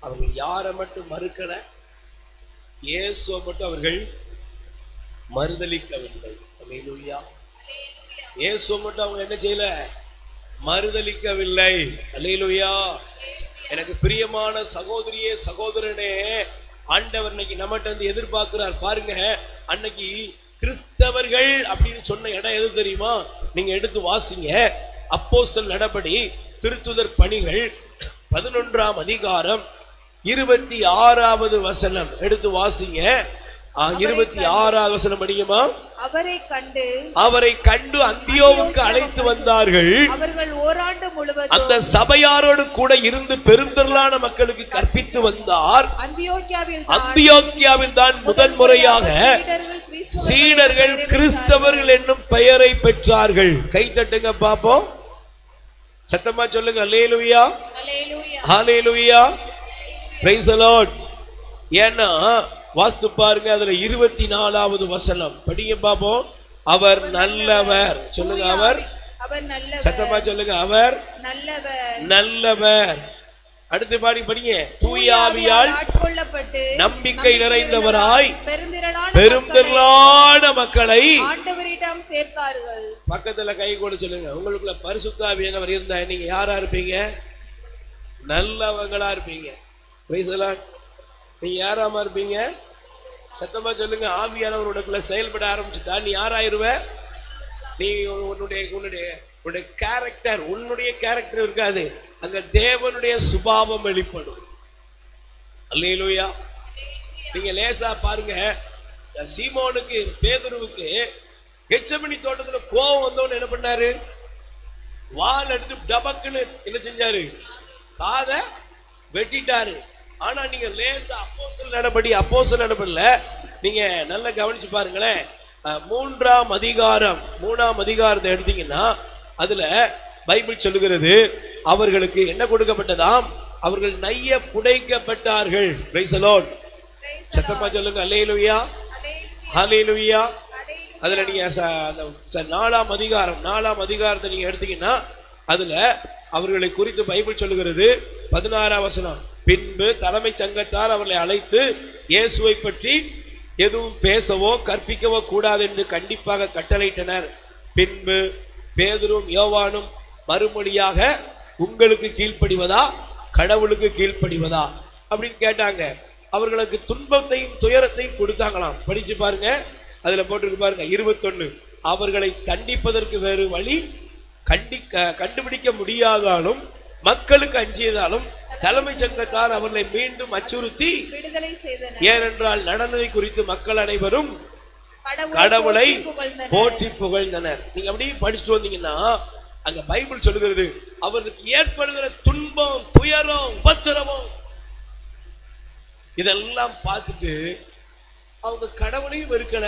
அவர்கள் யாரை மட்டும் மறுக்கல? இயேசுவை மட்டும் அவர்கள் மறுதலிக்கவில்லை. அல்லேலூயா. இயேசுவை மட்டும் அவங்க என்ன செய்யல? மறுதலிக்கவில்லை. அல்லேலூயா. எனக்கு பிரியமான சகோதரியே சகோதரனே, ஆண்டவர் இன்னைக்கு நம்மகிட்ட வந்து எதிர்பார்க்கிறார். பாருங்க, அன்னைக்கு கிறிஸ்தவர்கள் அப்படின்னு சொன்ன இடம் எது தெரியுமா? நீங்க எடுத்து வாசிங்க. அப்போஸ்தலர் நடபடி திருத்துதர் பணிகள் 11ஆம் அதிகாரம் 26வது வசனம் எடுத்து வாசிங்க. 26வது வசனம் படிக்குமா? அவரை கண்டு அந்தியோவுக்கு அழைத்து வந்தார்கள். அவர்கள் ஓராண்டு முழுவதும் அந்த சபையாரோடு கூட இருந்து பெருந்திரளான மக்களுக்கு கற்பித்து வந்தார். அந்தியோக்கியாவில் தான் முதன் முறையாக சீடர்கள் கிறிஸ்தவர்கள் என்னும் பெயரை பெற்றார்கள். கை தட்டுங்க பாப்போம், சத்தமா சொல்லுங்க. அல்லேலூயா, ஹல்லேலூயா, பிரைஸ் தி லார்ட். ஏன்னா வாஸ்து பாருங்க, அதுல 24வது வசனம் படிங்க பாப்போம். அவர் நல்லவர். சொல்லுங்க, அவர் நல்லவர். சத்தமா சொல்லுங்க, அவர் நல்லவர். அடுத்து படிங்க. தூய ஆவியால் நம்பிக்கை நிறைந்தவராய் பெருந்திரளான மக்களை ஆண்டவரிடம் சேர்த்தார்கள். பக்கத்துல கை கூட சொல்லுங்க, உங்களுக்குள்ள பரிசுத்த ஆவியானவர் இருந்தா நீங்க யாரா இருப்பீங்க? நல்லவங்களா இருப்பீங்க. Price the Lord. நீ யாராம இருப்பீங்க? சத்தமா சொல்லுங்க. ஆவியானவருடைய செயல்பட ஆரம்பிச்சுட்டா நீ யாராயிருவ? நீ உன்னுடைய கேரக்டர், உன்னுடைய கேரக்டர் இருக்காது, அங்க தேவனுடைய சுபாவம் வெளிப்படும். அல்லேலூயா. நீங்க லேசா பாருங்க, சீமோனுக்கு பேதுருவுக்கு கெத்செமனி தோட்டத்துல கோபம் வந்தவன்னு என்ன பண்ணாரு? வால் எடுத்து டபக்குன்னு என்ன செஞ்சாரு? காதை வெட்டிட்டாரு. ஆனா நீங்க லேசா அப்போஸ்தலர் நடபடில நீங்க நல்லா கவனிச்சு பாருங்களேன். 3ஆம் அதிகாரத்தை எடுத்தீங்கன்னா அதுல பைபிள் சொல்லுகிறது, அவர்களுக்கு என்ன கொடுக்கப்பட்டதாம்? அவர்கள் நைய புடைக்கப்பட்டார்கள். Price the Lord. சத்தமா சொல்லுங்க, அல்லேலூயா, ஹல்லேலூயா. அதுல நீங்க 4ஆம் அதிகாரத்தை நீங்க எடுத்தீங்கன்னா அதுல அவர்களை குறித்து பைபிள் சொல்லுகிறது. 16ஆம் வசனம். பின்பு தலைமை சங்கத்தார் அவர்களை அழைத்து இயேசுவை பற்றி எதுவும் பேசவோ கற்பிக்கவோ கூடாது என்று கண்டிப்பாக கட்டளையிட்டனர். பின்பு பேதுரும் யோவானும் மறுமொழியாக, உங்களுக்கு கீழ்ப்படிவதா கடவுளுக்கு கீழ்ப்படிவதா? அப்படின்னு கேட்டாங்க. அவர்களுக்கு துன்பத்தையும் துயரத்தையும் கொடுத்தாங்களாம். படிச்சு பாருங்க, அதுல போட்டிருக்கு பாருங்க 21. அவர்களை கண்டிப்பதற்கு வேறு வழி கண்டுபிடிக்க முடியாதாலும் மக்களுக்கு அஞ்சியதாலும் தலைமை சங்கத்தார் அவர்களை மீண்டும் அச்சுறுத்தி விடுதலை செய்தனர். ஏனென்றால் நடந்ததை குறித்து மக்கள் அனைவரும் கடவுளை போற்றி புகழ்ந்தனர். நீங்க அப்படியே படிச்சுட்டு வந்தீங்கன்னா அங்க பைபிள் சொல்லுகிறது, அவர்களுக்கு ஏற்படுகிற துன்பம், துயரம், உபத்திரவம் இதெல்லாம் பார்த்துட்டு அவங்க கடவுளையும் வெறுக்கல,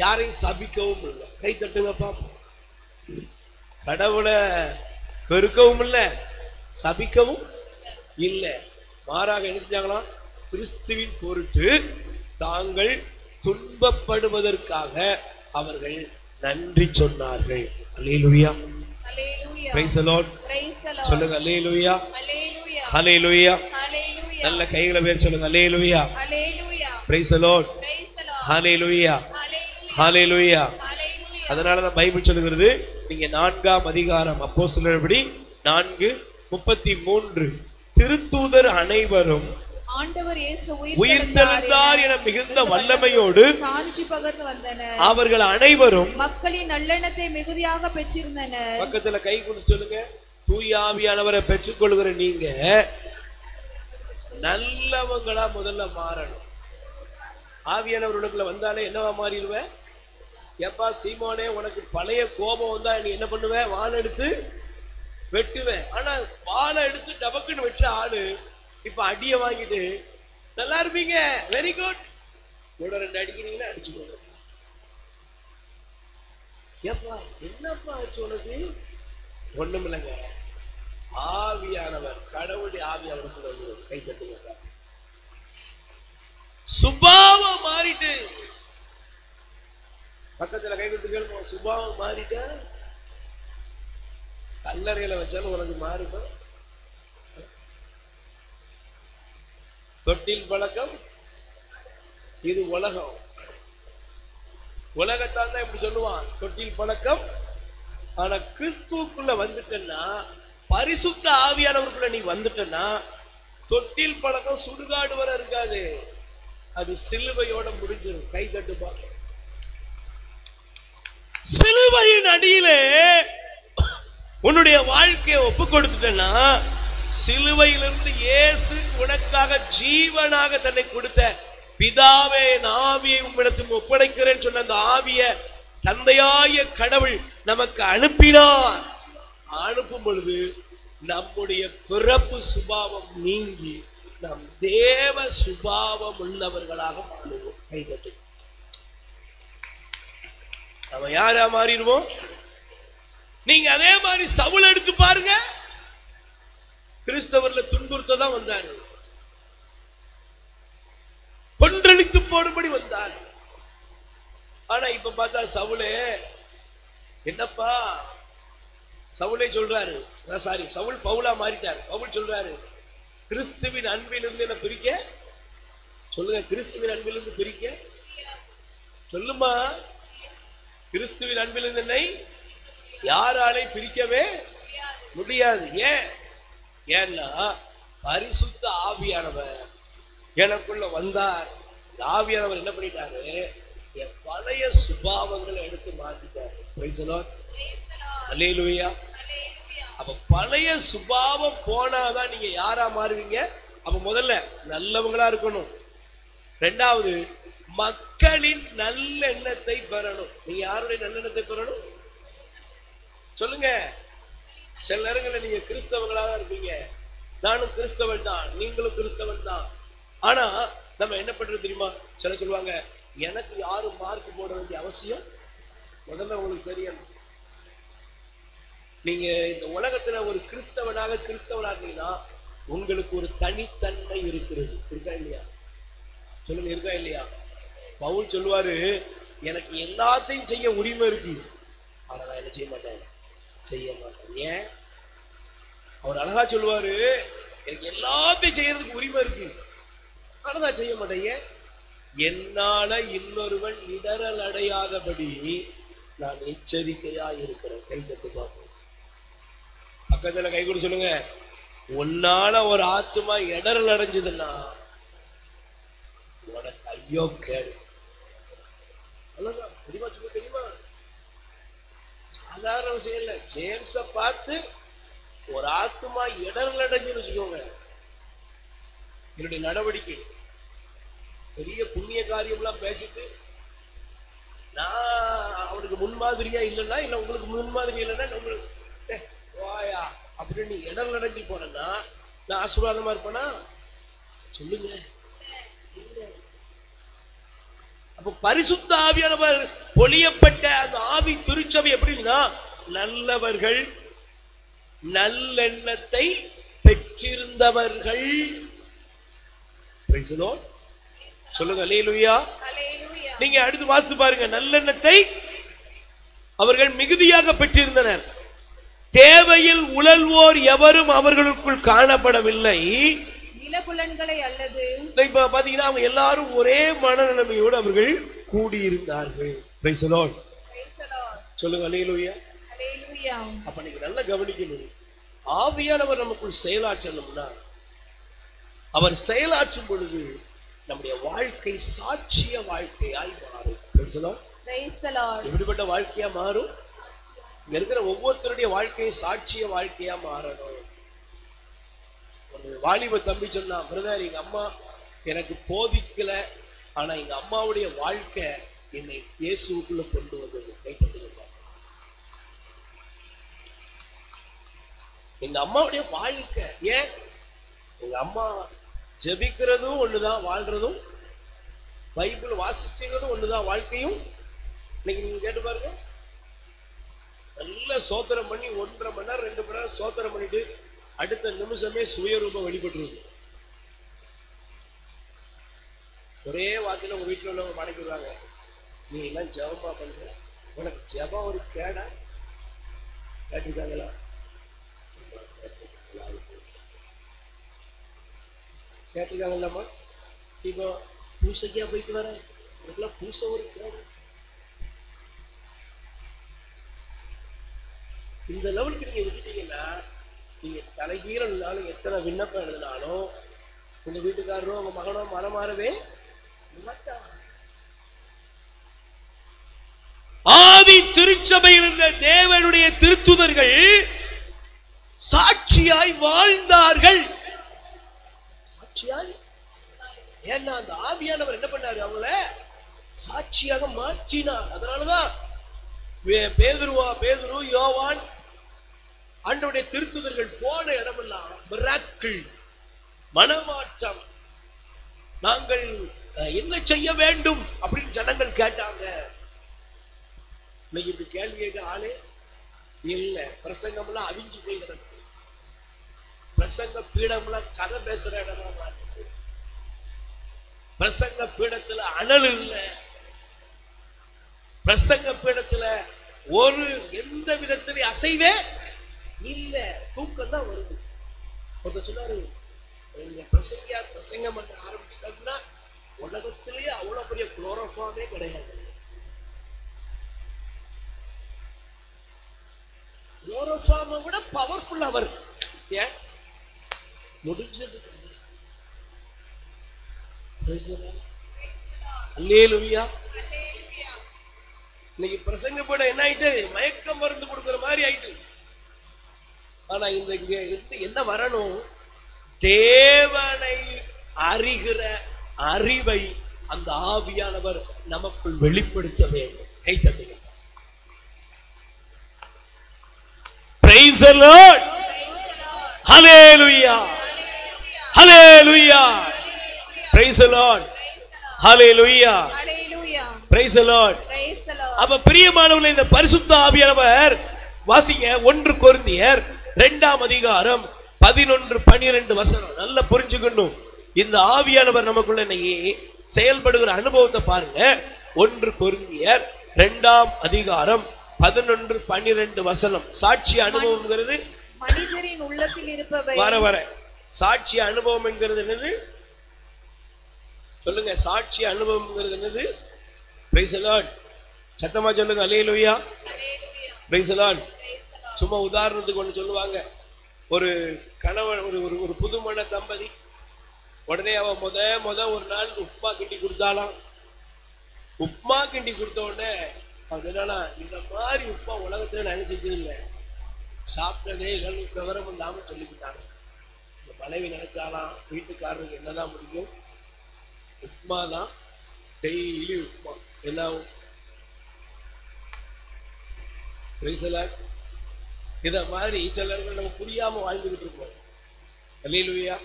யாரையும் சபிக்கவும் இல்லை. கை தட்டுங்க பாப்போம். கடவுளை வெறுக்கவும் இல்லை, சபிக்கவும் இல்லை. மாறாக என்ன செஞ்சாங்களா? கிறிஸ்துவின் பொருட்டு தாங்கள் துன்பப்படுவதற்காக அவர்கள் நன்றி சொன்னார்கள். அல்லேலூயா, பிரைஸ் தி லார்ட். சொல்லுங்க அல்லேலூயா, அல்லேலூயா. நல்ல கைகளை பேர் சொல்லுங்க அல்லேலூயா, பிரைஸ் தி லார்ட், அல்லேலூயா, அல்லேலூயா. அதனால தான் பைபிள் சொல்லுகிறது, நீங்க 4ஆம் அதிகாரம் அப்போஸ்தலர்படி 4:33 திருத்தூதர் அனைவரும் ஆண்டவர் இயேசு உயிர்த்தெழுந்தார் என மிகுந்த வல்லமையோடு சாட்சி பகர்ந்து வந்தனர். அவர்கள் அனைவரும் மக்களின் நல்லெண்ணத்தை மிகுதியாக பெற்றிருந்தனர். பக்கத்துல கை கொடுத்து சொல்லுங்க, தூய ஆவியானவரை பெற்றுக்கொள்கிற நீங்க நல்லவங்களா முதல்ல மாறணும். ஆவியானவர்களுக்குள்ள வந்தாலே என்னவா மாறிடுவேன்? எப்பா சீமோனே, உனக்கு பழைய கோபம் வந்தா நீ என்ன பண்ணுவ? வாழை எடுத்து வெட்டுவேன். ஆனா வாழை எடுத்து டபக்குன்னு வெட்டுற ஆளு இப்ப அடிய வாங்கிட்டு நல்லா இருப்பீங்க, வெரி குட், கூட 2 அடிக்கிறீங்கன்னா அடிச்சுக்கோங்க. ஏப்பா என்னப்பா ஆச்சு உனக்கு? ஒண்ணும் இல்லைங்க, ஆவியானவர், கடவுளுடைய ஆவியானவர் கை தட்டுங்க. சுபாவம் மாறிட்டு பக்கத்துல கை கொடுத்து சுபாவம் மாறிட்ட கல்லறையில வச்சாலும் உனக்கு மாறுமா? தொட்டில் பழக்கம் இது உலகம். உலகத்தான் தான் இப்படி சொல்லுவான், தொட்டில் பழக்கம். ஆனா கிறிஸ்துவுக்குள்ள வந்துட்டேன்னா, பரிசுத்த ஆவியானவருக்குள்ள நீ வந்துட்டேன்னா, தொட்டில் பழக்கம் சுடுகாடு வரை இருக்காது, அது சிலுவையோட முடிஞ்சிடும். கை தட்டு பார்க்க. சிலுவையின் அடியிலே உன்னுடைய வாழ்க்கையை ஒப்பு கொடுத்துட்டேன்னா, சிலுவையிலிருந்து இயேசு உனக்காக ஜீவனாக தன்னை கொடுத்த பிதாவே, ஆவியை உம்மிடத்தில் ஒப்படைக்கிறேன் சொன்ன அந்த ஆவிய தந்தையாய கடவுள் நமக்கு அனுப்பினார். அனுப்பும் பொழுது நம்முடைய பிறப்பு சுபாவம் நீங்கி நம் தேவ சுபாவம் உள்ளவர்களாக மாறுவோம். கைதட்டு. நம்ம யாரா மாறிடுவோம்? நீங்க அதே மாதிரி சவுல் எடுத்து பாருங்க, கிறிஸ்தவர்ல துன்புறுத்த தான் வந்தாரு, கொன்றளித்து போடும்படி வந்தார். ஆனா இப்ப பார்த்தா சவுலே என்னப்பா, சவுலே சொல்றாரு, சாரி சவுல் பவுலா மாறிட்டார். பவுல் சொல்றாரு, கிறிஸ்துவின் அன்பிலிருந்து என்ன பிரிக்க சொல்லுங்க, கிறிஸ்துவின் அன்பிலிருந்து பிரிக்க சொல்லுமா. கிறிஸ்துவின் அன்பிலிருந்து என்னை யாராலே பிரிக்கவே முடியாது. ஏன்னா பரிசுத்த ஆவியானவர் எனக்குள்ள வந்தார். ஆவியானவர் என்ன பண்ணிட்டாரு? என் பழைய சுபாவங்களை எடுத்து மாத்திட்டாரு. பிரைஸ் தி லார்ட், அல்லேலூயா. அப்ப பழைய சுபாவம் போனாதான் நீங்க யாரா மாறுவீங்க? அப்ப முதல்ல நல்லவங்களா இருக்கணும். 2வது மக்களின் நல்லெண்ணத்தை பெறணும். நீங்க யாருடைய நல்லெண்ணத்தை பெறணும் சொல்லுங்க. சில நேரங்களில் நீங்க கிறிஸ்தவங்களாக இருப்பீங்க, நானும் கிறிஸ்தவன் தான், நீங்களும் கிறிஸ்தவன் தான். ஆனா நம்ம என்ன பண்றது தெரியுமா? சில சொல்லுவாங்க, எனக்கு யாரும் மார்க் போட வேண்டிய அவசியம் முதல்ல உங்களுக்கு தெரியணும். நீங்க இந்த உலகத்துல ஒரு கிறிஸ்தவனாக இருந்தீங்கன்னா உங்களுக்கு ஒரு தனித்தன்மை இருக்கிறது. இருக்கா இல்லையா? சொல்லுங்க, இருக்கா இல்லையா? பவுல் சொல்லுவாரு, எனக்கு எல்லாத்தையும் செய்ய உரிமை இருக்கு, ஆனா நான் என்ன செய்ய மாட்டேன், செய்ய மாட்டேன். ஏன்? அவர் அழகா சொல்லுவாரு, எனக்கு எல்லாத்தையும் செய்யறதுக்கு உரிமை இருக்கு, ஆனா நான் செய்ய மாட்டேன். ஏன்? என்னால இன்னொருவன் இடரல் அடையாதபடி நான் எச்சரிக்கையா இருக்கிறேன். கை தட்டு பார்ப்போம். பக்கத்துல கை கொடு சொல்லுங்க, உன்னால ஒரு ஆத்மா இடரல் அடைஞ்சதுன்னா உனக்கு ஐயோ கேடு. தெரியுமா சொல்ல தெரியுமா? சாதாரண விஷயம் இல்ல. ஜேம்ஸ பார்த்து ஒரு ஆத்மா இடரல் அடைஞ்சுன்னு வச்சுக்கோங்க, என்னுடைய நடவடிக்கை பெரிய புண்ணிய காரியம்லாம் பேசிட்டு நான் அவனுக்கு முன்மாதிரியா இல்லைன்னா, இல்ல உங்களுக்கு முன்மாதிரி இல்லைன்னா உங்களுக்கு வாயா அப்படின்னு இடல் அடைஞ்சு போனேன்னா நான் ஆசீர்வாதமா இருப்பேனா? சொல்லுங்க. அப்ப பரிசுத்த ஆவியானவர் பொழியப்பட்ட அந்த ஆவி திருச்சபை எப்படின்னா, நல்லவர்கள், நல்லெண்ணத்தை பெற்றிருந்தவர்கள். சொல்லுங்க அல்லேலூயா. நீங்க அடுத்து வாசித்து பாருங்க. நல்லெண்ணத்தை அவர்கள் மிகுதியாக பெற்றிருந்தனர், தேவையில் உழல்வோர் எவரும் அவர்களுக்குள் காணப்படவில்லை. நிலப்புலன்களை அல்லது இப்ப பாத்தீங்கன்னா அவங்க எல்லாரும் ஒரே மனநிலைமையோடு அவர்கள் கூடியிருந்தார்கள். Price the Lord. சொல்லுங்க அல்லேலூயா. அப்ப நீங்க நல்லா கவனிக்கணும். ஆவியானவர் நமக்குள் செயலாற்றணும்னா அவர் செயலாற்றும் பொழுது நம்முடைய வாழ்க்கை சாட்சிய வாழ்க்கையாய் மாறும். எப்படிப்பட்ட வாழ்க்கையா மாறும்? இங்க இருக்கிற ஒவ்வொருத்தருடைய வாழ்க்கையும் சாட்சிய வாழ்க்கையா மாறணும். ஒரு வாலிப தம்பி சொன்னா, பிரதர் எங்க அம்மா எனக்கு போதிக்கல, ஆனா எங்க அம்மாவுடைய வாழ்க்கை என்னை இயேசுக்குள்ள கொண்டு வந்தது. எங்க அம்மாவுடைய வாழ்க்கை ஏன்? எங்க அம்மா ஜெபிக்கிறதும் ஒண்ணுதான், வாழ்றதும், பைபிள் வாசிச்சுக்கிறதும் ஒண்ணுதான், வாழ்க்கையும். இன்னைக்கு நீங்க கேட்டு பாருங்க, நல்ல சோத்திரம் பண்ணி 1.5 மணி நேரம் 2 மணி நேரம் சோத்திரம் பண்ணிட்டு அடுத்த நிமிஷமே சுயரூபம் வெளிப்பட்டுருது. ஒரே வார்த்தையில உங்க வீட்டுல உள்ளவங்க மடக்கி விடுவாங்க, நீ எல்லாம் ஜபமா பண்ற, உனக்கு ஜபம் ஒரு கேடா? கேட்டிருக்காங்களா? கேட்டிருக்காங்கல்லம்மா? இப்போ பூசைக்கா போயிட்டு வர, உனக்குலாம் பூசை ஒரு கேடு. இந்த லெவலுக்கு நீங்க விட்டுட்டீங்கன்னா, நீங்க தலைகீழ இருந்தாலும் எத்தனை விண்ணப்பம் எழுதினாலும் உங்க வீட்டுக்காரரோ உங்க மகனோ மனமாறவே மாட்டாங்க. ஆதி திருச்சபையில் இருந்த தேவனுடைய திருத்துதர்கள் சாட்சியாய் வாழ்ந்தார்கள். சாட்சியாய். ஏன்னா அந்த ஆவியானவர் என்ன பண்ணாரு? அவங்கள சாட்சியாக மாற்றினார். அதனாலதான் பேதுரு, யோவான், ஆண்டவருடைய திருத்துதர்கள் போன இடமெல்லாம் மிராக்கிள், மனமாற்றம். நாங்கள் என்ன செய்ய வேண்டும் அப்படின்னு ஜனங்கள் கேட்டாங்க. இன்னைக்கு இப்படி கேள்வி கேட்க ஆளே இல்ல. பிரசங்கம்லாம் அவிஞ்சு போய் கிடக்கு. பிரசங்க பீடம்லாம் கதை பேசுற இடமா மாறிட்டு. பிரசங்க பீடத்துல அனல் இல்லை. பிரசங்க பீடத்துல ஒரு எந்த விதத்திலே அசைவே இல்ல. தூக்கம் தான் வருது. ஒருத்தர் சொன்னாரு, பிரசங்கம் பண்ண ஆரம்பிச்சிட்டாங்கன்னா உலகத்திலேயே அவ்வளவு பெரிய குளோரோஃபார்மே கிடையாது. குளோரோஃபார்மை விட பவர்ஃபுல் அவர். ஏன் முடிஞ்சது? அல்லேலூயா. இன்னைக்கு பிரசங்க போட என்ன ஆயிட்டு? மயக்கம் மருந்து கொடுக்கிற மாதிரி ஆயிட்டு. ஆனா இந்த இங்க இருந்து என்ன வரணும்? தேவனை அறிகிற அறிவை அந்த ஆவியானவர் நமக்குள் வெளிப்படுத்த வேண்டும். கை தட்டுங்க. Praise the Lord. Hallelujah. Hallelujah. Praise the Lord. Hallelujah. Praise the Lord. அப்ப பிரியமானவர்களே, இந்த பரிசுத்த ஆவியானவர் வாசிங்க 1 கொரிந்தியர் 2ஆம் அதிகாரம் 11-12 வசனம். நல்லா புரிஞ்சுக்கணும். இந்த ஆவியானவர் நமக்குள்ள இன்னைக்கு செயல்படுகிற அனுபவத்தை பாருங்க. 1 கொரிந்தியர் 2ஆம் அதிகாரம் 11-12 வசனம். சாட்சி அனுபவம்ங்கிறது மனிதரின் உள்ளத்தில் இருப்பவை. வர சாட்சி அனுபவம் என்கிறது என்னது? சொல்லுங்க. சாட்சி அனுபவம்ங்கிறது என்னது? Praise the Lord. சத்தமா சொல்லுங்க. அல்லேலூயா. Praise the Lord. சும்மா உதாரணத்துக்கு ஒன்று சொல்லுவாங்க. ஒரு கணவன் ஒரு புதுமண தம்பதி உடனே அவ முத ஒரு நாள் உப்புமா கிண்டி கொடுத்தாலாம். உப்புமா கிண்டி கொடுத்த உடனே என்னன்னா இந்த மாதிரி உப்புமா உலகத்துல நினைச்சது இல்லை, சாப்பிட்டதே இல்லைன்னு விவரம் இல்லாம சொல்லிக்கிட்டாங்க. இந்த மனைவி நினைச்சாலாம் வீட்டுக்காரருக்கு என்னதான் முடியும், உப்புமா தான், டெய்லி உப்புமா எல்லாம். இத மாதிரி சிலர்கள் நம்ம புரியாம வாழ்ந்துகிட்டு இருக்கோம். அல்லேலூயா.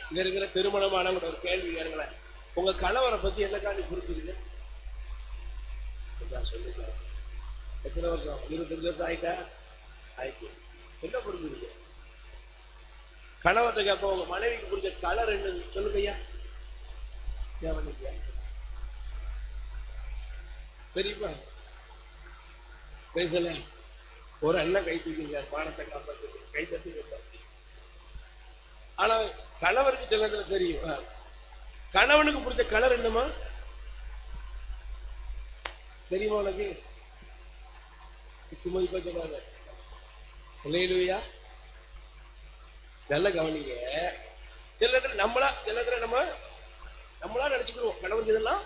இங்க இருக்கிற திருமணமானவங்க ஒரு கேள்வி கேளுங்களேன், உங்க கணவரை பத்தி என்னக்காண்டி புரிஞ்சுருங்க சொல்லுங்க. எத்தனை வருஷம்? 25 வருஷம் ஆயிட்டா? ஆயிட்டு. என்ன புரிஞ்சுருக்கு? கணவர்கிட்ட கேட்ப உங்க மனைவிக்கு புரிஞ்ச கலர் என்ன சொல்லுங்க ஐயா. தெரியுமா? பேசல. ஒரு அண்ணன் கை தூக்கிங்க பானத்தை காப்பாத்து கை தட்டி. ஆனா கணவருக்கு சில தெரியும். கணவனுக்கு பிடிச்ச கலர் என்னமா தெரியுமா உனக்கு? மதிப்பா சொன்னாங்க. அல்லேலூயா. நல்ல கவனிங்க. சில இடத்துல நம்மளா நினைச்சுக்கிடுவோம் கணவனுக்கு இதெல்லாம்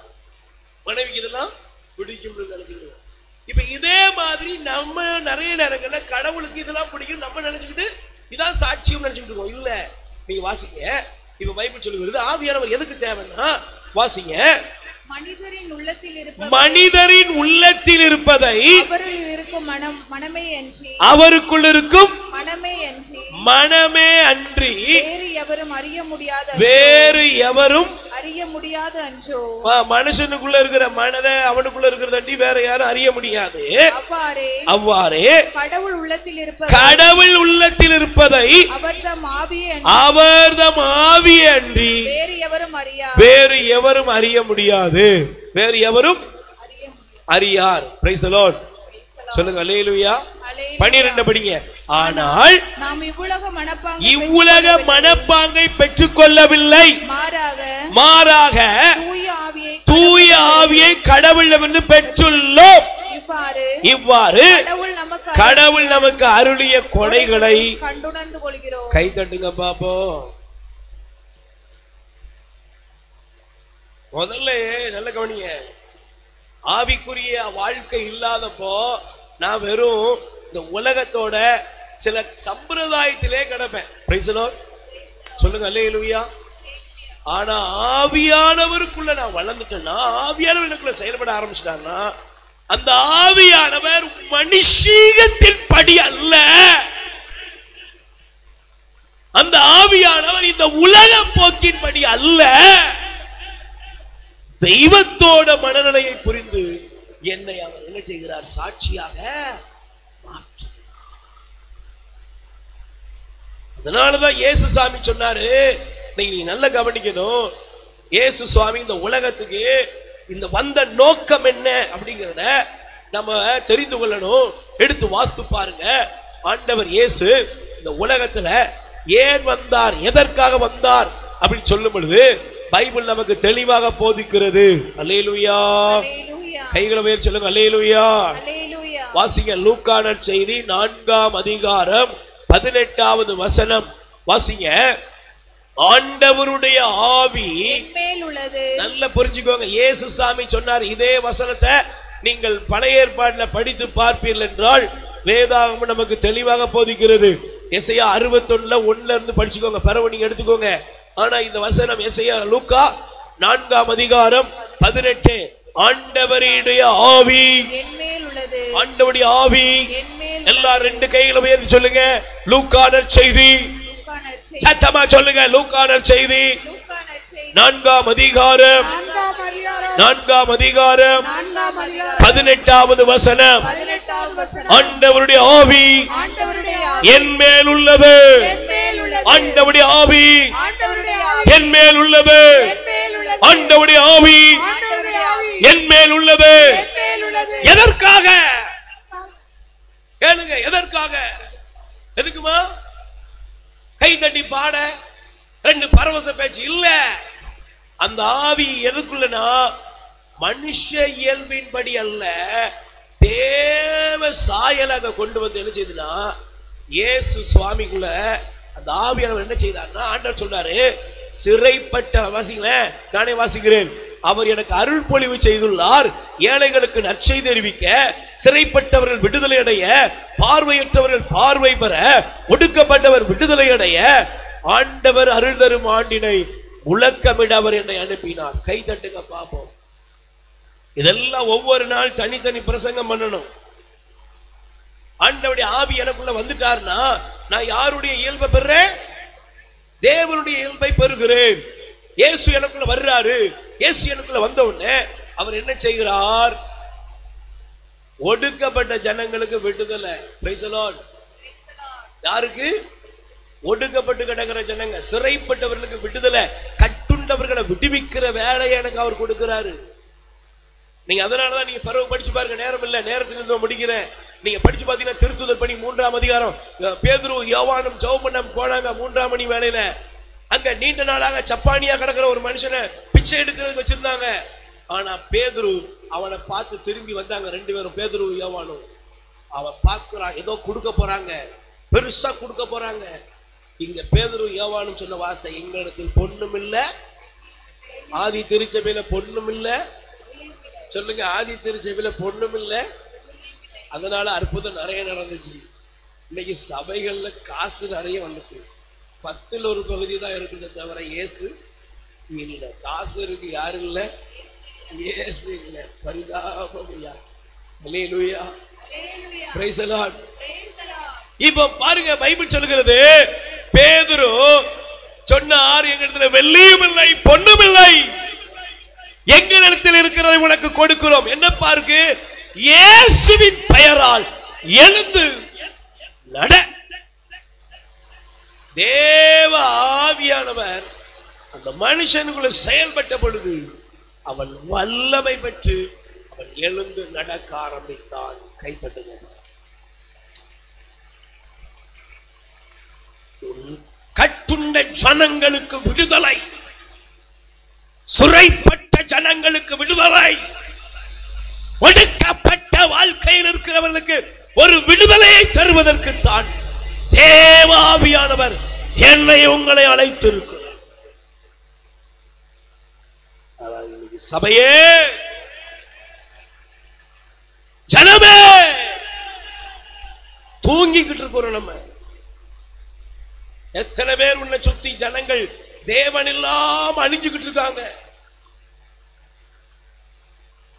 மனைவிக்கு இதெல்லாம் பிடிக்கும் நினைச்சுக்கிடுவோம். இப்ப இதே மாதிரி நம்ம நிறைய நேரங்கள்ல கடவுளுக்கு இதெல்லாம் பிடிக்கும் நம்ம நினைச்சுக்கிட்டு இதான் சாட்சியம் நினைச்சுக்கிட்டு இருக்கோம். இல்ல, நீங்க வாசிங்க. இப்ப பைபிள் சொல்லுகிறது ஆவியானவர் எதுக்கு தேவைன்னா, வாசிங்க. மனிதரின் உள்ளத்தில் இருப்பதை அவருக்குள் இருக்கும் மனமே அன்றி வேறு எவரும் அறிய முடியாது அன்றோ. மனுஷனுக்குள்ள இருக்கிற மனதை அவனுக்குள்ள இருக்கிறது அன்றி வேற யாரும் அறிய முடியாது. அவ்வாறே கடவுள் உள்ளத்தில் இருப்பதை அவர்தம் ஆவியே அன்றி வேறு எவரும் அறிய முடியாது. வேறு எவரும் அறியார். Price the Lord. சொல்லுங்க அல்லேலூயா. 12 படிங்க. ஆனால் நாம் இவ்வுலக மனப்பாங்கை பெற்றுக் கொள்ளவில்லை, மாறாக தூய ஆவியை கடவுளிடமிருந்து பெற்றுள்ளோம். இவ்வாறு கடவுள் நமக்கு அருளிய கொடைகளை கண்டுணர்ந்து கொள்கிறோம். கை தட்டுங்க பாப்போம். முதல்ல நல்ல கவனிங்க. ஆவிக்குரிய வாழ்க்கை இல்லாதப்போ நான் வெறும் இந்த உலகத்தோட சில சம்பிரதாயத்திலே கிடப்பேன். Price the Lord. சொல்லுங்க அல்லேலூயா. ஆனா ஆவியானவருக்குள்ள நான் வளர்ந்துட்டேன்னா, ஆவியானவர் எனக்குள்ள செயல்பட ஆரம்பிச்சிட்டான்னா, அந்த ஆவியானவர் மனுஷீகத்தின் படி அல்ல, அந்த ஆவியானவர் இந்த உலக போக்கின் படி அல்ல, தெய்வத்தோட மனநிலையை புரிந்து என்னை அவர் என்ன செய்கிறார்? சாட்சியாக மாற்று. அதனாலதான் இயேசு சாமி சொன்னாரு, நீங்க நல்ல கவனிக்கணும். இயேசு சுவாமி இந்த உலகத்துக்கு இந்த வந்த நோக்கம் என்ன அப்படிங்கிறத நம்ம தெரிந்து கொள்ளணும். எடுத்து வாஸ்து பாருங்க. ஆண்டவர் இயேசு இந்த உலகத்துல ஏன் வந்தார், எதற்காக வந்தார் அப்படின்னு சொல்லும் பொழுது பைபிள் நமக்கு தெளிவாக போதிக்கிறது. அல்லேலூயா. கைகளை உயர்த்தி சொல்லுங்க அல்லேலூயா. வாசிங்க. லூக்கா நற்செய்தி 4ஆம் அதிகாரம் 18வது வசனம் வாசிங்க. ஆண்டவருடைய ஆவி என்மேல் உள்ளது. நல்லா புரிஞ்சுக்கோங்க. இயேசு சாமி சொன்னார். இதே வசனத்தை நீங்கள் பழைய ஏற்பாட்டில் படித்து பார்ப்பீர்கள் என்றால் வேதாகமம் நமக்கு தெளிவாக போதிக்கிறது. எசையா 61ல 1ல இருந்து படிச்சுக்கோங்க, பிறகு நீங்க எடுத்துக்கோங்க. ஆனா இந்த வசனம் எசையா லூக்கா 4ஆம் அதிகாரம் 18. ஆண்டவருடைய ஆவி என்மேல் உள்ளது. ஆண்டவருடைய ஆவி என்மேல். எல்லாரும் 2 கைகளை உயர்த்தி சொல்லுங்க. லூக்கா நற்செய்தி. சத்தமா சொல்லுங்க. லூக்கா நற்செய்தி 4ஆம் அதிகாரம் 18வது வசனம். ஆண்டவருடைய ஆவி என்மேல் உள்ளது. ஆண்டவருடைய ஆவி என்மேல் உள்ளது. ஆண்டவருடைய ஆவி என்மேல் உள்ளது. எதற்காக கேளுங்க? எதற்காக? எதுக்குமா? கை தட்டி பாட 2 பரவச பேச்சு இல்ல. அந்த ஆவி எதுக்குள்ளனா மனுஷ இயல்பின்படி அல்ல, தேவ சாயலாக கொண்டு வந்து என்ன செய்யுதுன்னா இயேசு சுவாமிக்குள்ள அந்த ஆவியானவர் என்ன செய்தார்னா, ஆண்டவர் சொல்றாரு, சிறைப்பட்ட வாசிங்களேன், நானே வாசிக்கிறேன். அவர் எனக்கு அருள் பொழிவு செய்துள்ளார், ஏழைகளுக்கு நற்செய்தி தெரிவிக்க, சிறைப்பட்டவர்கள் விடுதலை அடைய, பார்வையற்றவர்கள் பார்வை பெற, ஒடுக்கப்பட்டவர் விடுதலை அடைய, ஆண்டவர் அருள் தரும் ஆண்டினை முழக்கமிட அவர் என்னை அனுப்பினார். கை தட்டுங்க பாப்போம். இதெல்லாம் ஒவ்வொரு நாள் தனித்தனி பிரசங்கம் பண்ணணும். ஆண்டவருடைய ஆவி எனக்குள்ள வந்துட்டார்னா நான் யாருடைய இயல்பை பெறேன்? தேவனுடைய இயல்பை பெறுகிறேன். இயேசு எனக்குள்ள வர்றாரு. இயேசு எனக்குள்ள வந்த உடனே அவர் என்ன செய்கிறார்? ஒடுக்கப்பட்ட ஜனங்களுக்கு விடுதலை. Price the Lord. யாருக்கு? ஒடுக்கப்பட்டு கிடக்கிற ஜனங்க, சிறைப்பட்டவர்களுக்கு விடுதலை, கட்டுண்டவர்களை விடுவிக்கிற வேலையை எனக்கு அவர் கொடுக்கிறாரு. நீங்க அதனாலதான் நீங்க பரவ படிச்சு பாருங்க. நேரம் இல்ல, நேரத்துல முடிக்கிறேன். நீங்க படிச்சு பாத்தீங்கன்னா திருத்துதர் பணி 3ஆம் அதிகாரம், பேதுரு யோவானும் ஜெபம் பண்ண போனாங்க 3ஆம் மணி வேளையில. அங்க நீண்ட நாளாக சப்பானியா கிடக்கிற ஒரு மனுஷனை பிச்சை எடுக்கிறதுக்கு வச்சிருந்தாங்க. ஆனா பேதுரு அவனை பார்த்து திரும்பி வந்தாங்க, 2 பேரும், பேதுரு யோவானும். அவன் பார்க்கிறான், ஏதோ கொடுக்க போறாங்க, பெருசா கொடுக்க போறாங்க. இங்க பேதுரு யோவானும் சொன்ன வார்த்தை, எங்களிடத்தில் பொண்ணும் இல்ல, ஆதி திருச்சபையில பொண்ணும் இல்ல. சொல்லுங்க, ஆதி திருச்சபையில பொண்ணும் இல்ல. அதனால அற்புதம் நிறைய நடந்துச்சு. இன்னைக்கு சபைகள்ல காசு நிறைய வந்துட்டு 10ல் 1 பகுதி தான் இருக்குது தவிர இயேசு இல்ல. காசு இருக்கு, யாரு இல்ல? இயேசு இல்ல. பரிதாபம். அல்லேலூயா, பிரைஸ் தி லார்ட். இப்ப பாருங்க, பைபிள் சொல்லுகிறது, பேதுரு சொன்னார், எங்களிடத்துல வெள்ளியும் இல்லை பொன்னும் இல்லை, எங்களிடத்தில் இருக்கிறதை உனக்கு கொடுக்கிறோம். என்ன பாருக்கு? இயேசுவின் பெயரால் எழுந்து நட. தேவ ஆவியானவர் அந்த மனுஷனுக்குள்ள செயல்பட்ட பொழுது அவன் வல்லமை பெற்று அவன் எழுந்து நடக்க ஆரம்பித்தான். கைப்பற்றுங்க. கட்டுண்ட ஜனங்களுக்கு விடுதலை, சிறைப்பட்ட ஜனங்களுக்கு விடுதலை, ஒடுக்கப்பட்ட வாழ்க்கையில் இருக்கிறவர்களுக்கு ஒரு விடுதலையை தருவதற்கு தான் தேவ ஆவியானவர் என்னை உங்களை அழைத்திருக்கிறார். சபையே, ஜனமே, தூங்கிக்கிட்டு இருக்கிறோம் நம்ம. எத்தனை பேர் உன்னை சுத்தி ஜனங்கள் தேவன் இல்லாம அழிஞ்சுக்கிட்டு இருக்காங்க.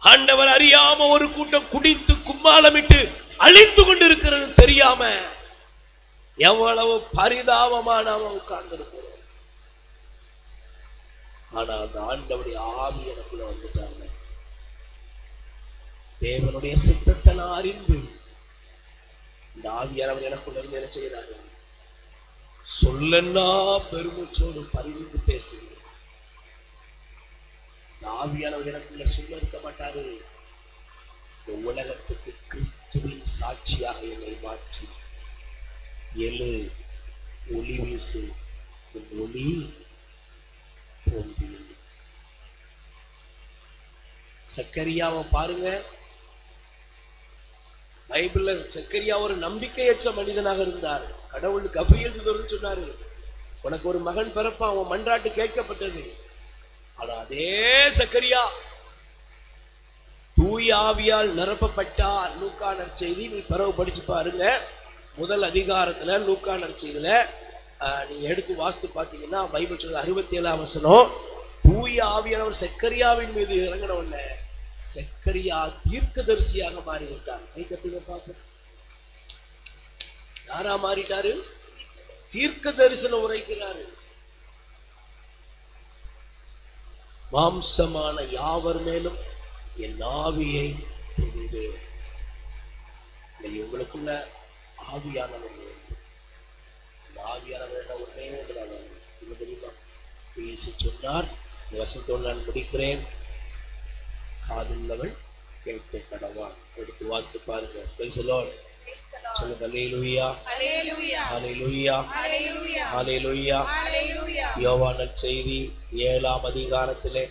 ஆண்டவர் அறியாம ஒரு கூட்டம் குடித்து கும்மாளமிட்டு அழிந்து கொண்டிருக்கிறது தெரியாம எவ்வளவு பரிதாபமா நாம உட்கார்ந்து இருக்கிறோம். ஆனா அந்த ஆண்டவருடைய ஆவி எனக்குள்ள வந்துட்டாங்க. தேவனுடைய சித்தத்தை நான் அறிந்து இந்த ஆவியானவர் எனக்குள்ள இருந்து என்ன செய்யறாங்க? சொல்லன்னா பெருமூச்சோடு பரிந்து பேசுகிறேன். ஆவியானவர் எனக்குள்ள சொல்ல இருக்க மாட்டாரு. உலகத்துக்கு கிறிஸ்துவின் சாட்சியாக என்னை மாற்றி எழு, ஒளி வீசு, ஒளி தோன்றி. சக்கரியாவை பாருங்க, பைபிள்ல சக்கரியா ஒரு நம்பிக்கையற்ற மனிதனாக இருந்தார். கடவுள் கபிரியல் தூதர்னு சொன்னாரு, உனக்கு ஒரு மகன் பிறப்பான், அவன் மன்றாட்டு கேட்கப்பட்டது. ஆனா அதே சக்கரியா தூய ஆவியால் நிரப்பப்பட்டார். லூக்கா நற்செய்தி நீ பரவ படிச்சு பாருங்க. 1 அதிகாரத்துல லூக்கா நற்செய்தியில நீங்க எடுத்து வாசித்து பாத்தீங்கன்னா பைபிள் சொல்ற 67ஆம் வசனம், தூய ஆவியானவர் சக்கரியாவின் மீது இறங்கின உடனே சக்கரியா தீர்க்கதரிசியாக மாறிவிட்டார். கை கட்டுங்க பாப்போம். யாரா மாறிட்டாரு? தீர்க்க தரிசனம் உரைக்கிறாரு. மாம்சமான யாவர் மேலும் என் ஆவியை பொழிவேன். உங்களுக்குள்ள ஆவியானவர் ஆவியானவர் உடனே தெரியுமா பேசி சொன்னார். இந்த வசனத்தோடு நான் முடிக்கிறேன். காதுள்ளவள் கேட்க கடவான். எடுத்து வாசித்து பாருங்க. Price the Lord. சொல்லுங்க அல்லேலூயா, அல்லேலூயா, அல்லேலூயா, அல்லேலூயா, அல்லேலூயா. யோவான் நற்செய்தி 7ஆம் அதிகாரத்திலே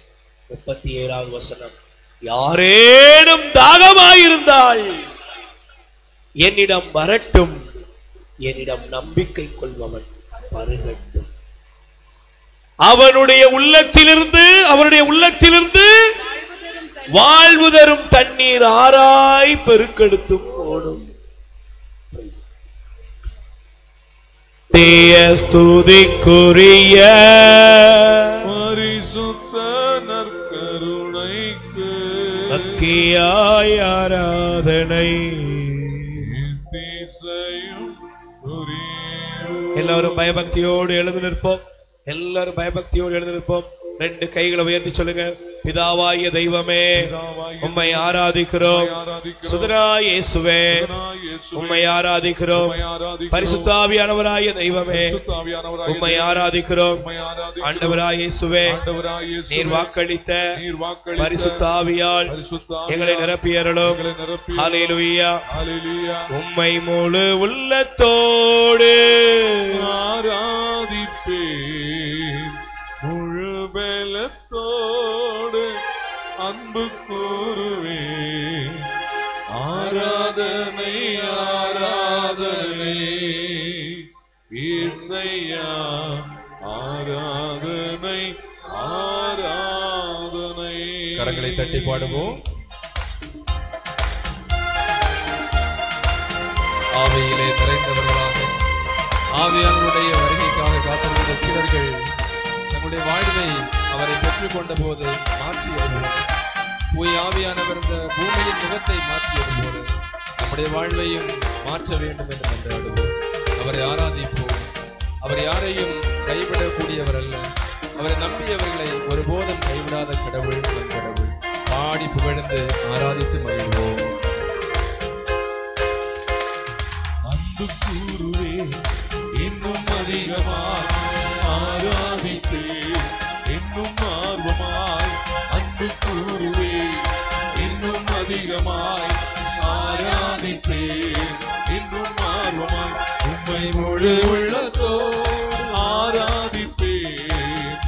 37வது வசனம், யாரேனும் தாகமாயிருந்தால் என்னிடம் வரட்டும், என்னிடம் நம்பிக்கை கொள்பவன் பருகட்டும். அவனுடைய உள்ளத்திலிருந்து வாழ்வு தரும் தண்ணீர் ஆராய் பெருக்கெடுத்தும் ஓடும். ஸ்துதிக்குரிய பரிசுத்த நற்கருணைக்கு பக்தியாய் ஆராதனை. எல்லாரும் பயபக்தியோடு எழுந்து நிற்போம். எல்லாரும் பயபக்தியோடு எழுந்து நிற்போம். 2 கைகளை உயர்த்தி சொல்லுங்க. பிதாவாகிய தெய்வமே, உம்மை ஆராதிக்கிறோம். சுதனாய் இயேசுவே, உம்மை ஆராதிக்கிறோம். பரிசுத்த ஆவியானவராகிய தெய்வமே, உம்மை ஆராதிக்கிறோம். ஆண்டவராகிய இயேசுவே, நீர் வாக்களித்த பரிசுத்த ஆவியால் எங்களை நிரப்பியருளும். ஹல்லேலூயா. உம்மை முழு உள்ளத்தோடு ஆராதிப்பேன், முழு பலத்தோடு அன்பு கூறுவேன். ஆராதனை ஆராதனை இயேசையா, ஆராதனை ஆராதனை. கரங்களை தட்டி பாடுவோம். ஆவியிலே நிறைந்தவர்களாக ஆவியானுடைய வருகைக்காக காத்திருந்த சீடர்கள் தங்களுடைய வாழ்வை அவரை பெற்றுக்கொண்ட போது மாற்றியது. தூய ஆவியானவர் இந்த பூமியின் முகத்தை மாற்றியது போது நம்முடைய வாழ்வையும் மாற்ற வேண்டும் என்று மன்றாடுவோம். அவரை ஆராதிப்போம். அவர் யாரையும் கைவிடக்கூடியவர் அல்ல. அவரை நம்பியவர்களை ஒருபோதும் கைவிடாத கடவுள் நம் கடவுள். பாடி புகழ்ந்து ஆராதித்து மகிழ்வோம். அன்பு கூறுவே இன்னும் அதிகமாய் ஆராதிப்பே, இன்னும் ஆர்வமாய் அன்பு கூறுவே, இன்னும் அதிகமாய் ஆராதிப்பே, இன்னும் ஆர்வமாய் உம்மை முழு உள்ளத்தோடு ஆராதிப்பே,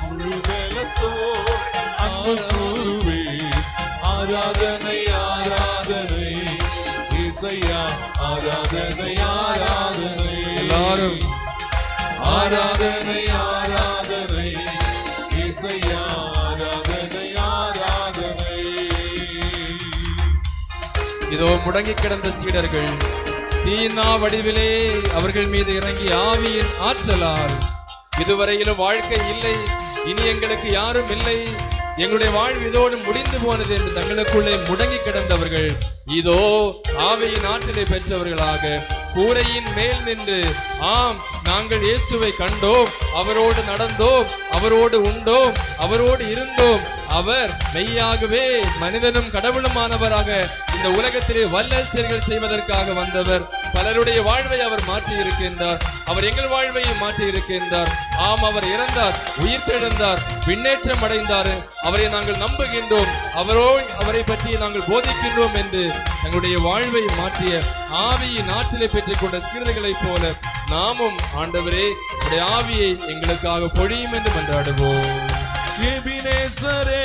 முழு பலத்தோடு அன்பு கூறுவே. ஆராதனை ஆராதனை இயேசையா, ஆராதனை ஆராதனை. எல்லாரும் ஆராதனை ஆராதனை இயேசையா, ஆராதனை ஆராதனை. இதோ முடங்கி கிடந்த சீடர்கள் தீனா வடிவிலே அவர்கள் மீது இறங்கி ஆவியின் ஆற்றலால், இதுவரையிலும் வாழ்க்கை இல்லை, இனி எங்களுக்கு யாரும் இல்லை, எங்களுடைய வாழ்வு இதோடு முடிந்து போனது என்று தங்களுக்குள்ளே முடங்கி கிடந்தவர்கள் இதோ ஆவியின் ஆற்றலை பெற்றவர்களாக கூரையின் மேல் நின்று, ஆம் நாங்கள் இயேசுவை கண்டோம், அவரோடு நடந்தோம், அவரோடு உண்டோம், அவரோடு இருந்தோம், அவர் மெய்யாகவே மனிதனும் கடவுளுமானவராக இந்த உலகத்திலே வல்ல செயல்கள் செய்வதற்காக வந்தவர். பலருடைய வாழ்வை அவர் மாற்றி இருக்கின்றார். அவர் எங்கள் வாழ்வையை மாற்றி இருக்கின்றார். ஆம், அவர் இறந்தார், உயிர் தெழுந்தார், விண்ணேற்றம் அடைந்தார். அவரை நாங்கள் நம்புகின்றோம், அவரை பற்றி நாங்கள் போதிக்கின்றோம் என்று தங்களுடைய வாழ்வை மாற்றிய ஆவியின் ஆற்றலை பெற்றுக் கொண்ட சீடர்களைப் போல நாமும் ஆண்டவரே உடைய ஆவியை எங்களுக்காக பொழியும் என்று மன்றாடுவோம். எபினேசரே,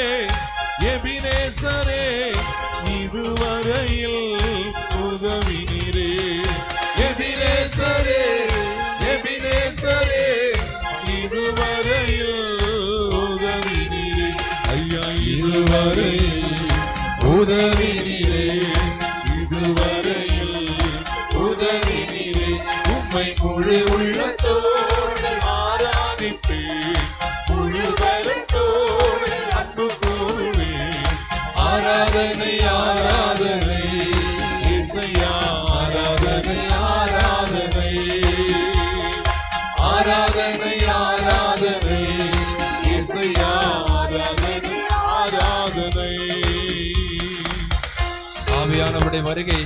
எபினேசரே, இதுவரையில் உதவினீரே. எபினேசரே, எபினேசரே, இதுவரையில் உதவினீரே. ஐயா, இதுவரையில் உதவினீரே, இதுவரையில் உதவினீரே. உம்மை முழு உள்ளத்தோடு ஆராதிப்பேன், முழு பலத்தோடு அன்பு கூறுவேன். ஆராதனை ஆராதனை இயேசையா, ஆராதனை ஆராதனை. ஆராதனை ஆராதனை இயேசையா, ஆராதனை ஆராதனை. ஆவியானவருடைய வருகை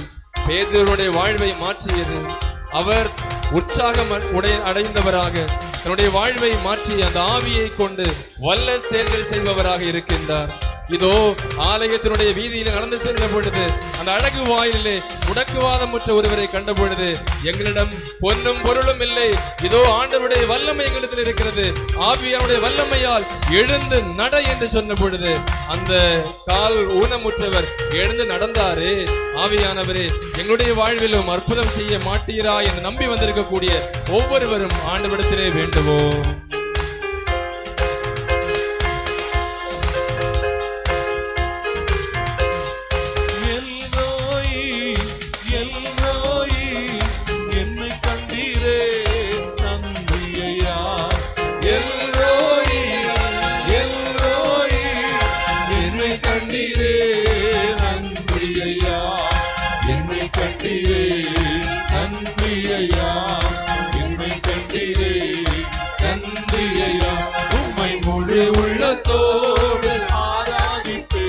பேதுருடைய வாழ்வை மாற்றியது. அவர் உற்சாகம் அடைந்தவராக தன்னுடைய வாழ்வை மாற்றி அந்த ஆவியை கொண்டு வல்ல செயல்கள் செய்பவராக இருக்கின்றார். இதோ ஆலயத்தினுடைய வீதியில் நடந்து சென்ற பொழுது அந்த அழகு வாயிலே முடக்குவாதமுற்ற ஒருவரை கண்ட பொழுது எங்களிடம் பொன்னும் பொருளும் இல்லை, இதோ ஆண்டவருடைய வல்லமை எங்களிடத்தில் இருக்கிறது, ஆவியானுடைய வல்லமையால் எழுந்து நட என்று சொன்ன பொழுது அந்த கால் ஊனமுற்றவர் எழுந்து நடந்தாரே. ஆவியானவரே, எங்களுடைய வாழ்விலும் அற்புதம் செய்ய மாட்டீரா என்று நம்பி வந்திருக்கக்கூடிய ஒவ்வொருவரும் ஆண்டவரிடத்திலே வேண்டுவோம். உள்ளத்தோடு ஆராதிப்பே,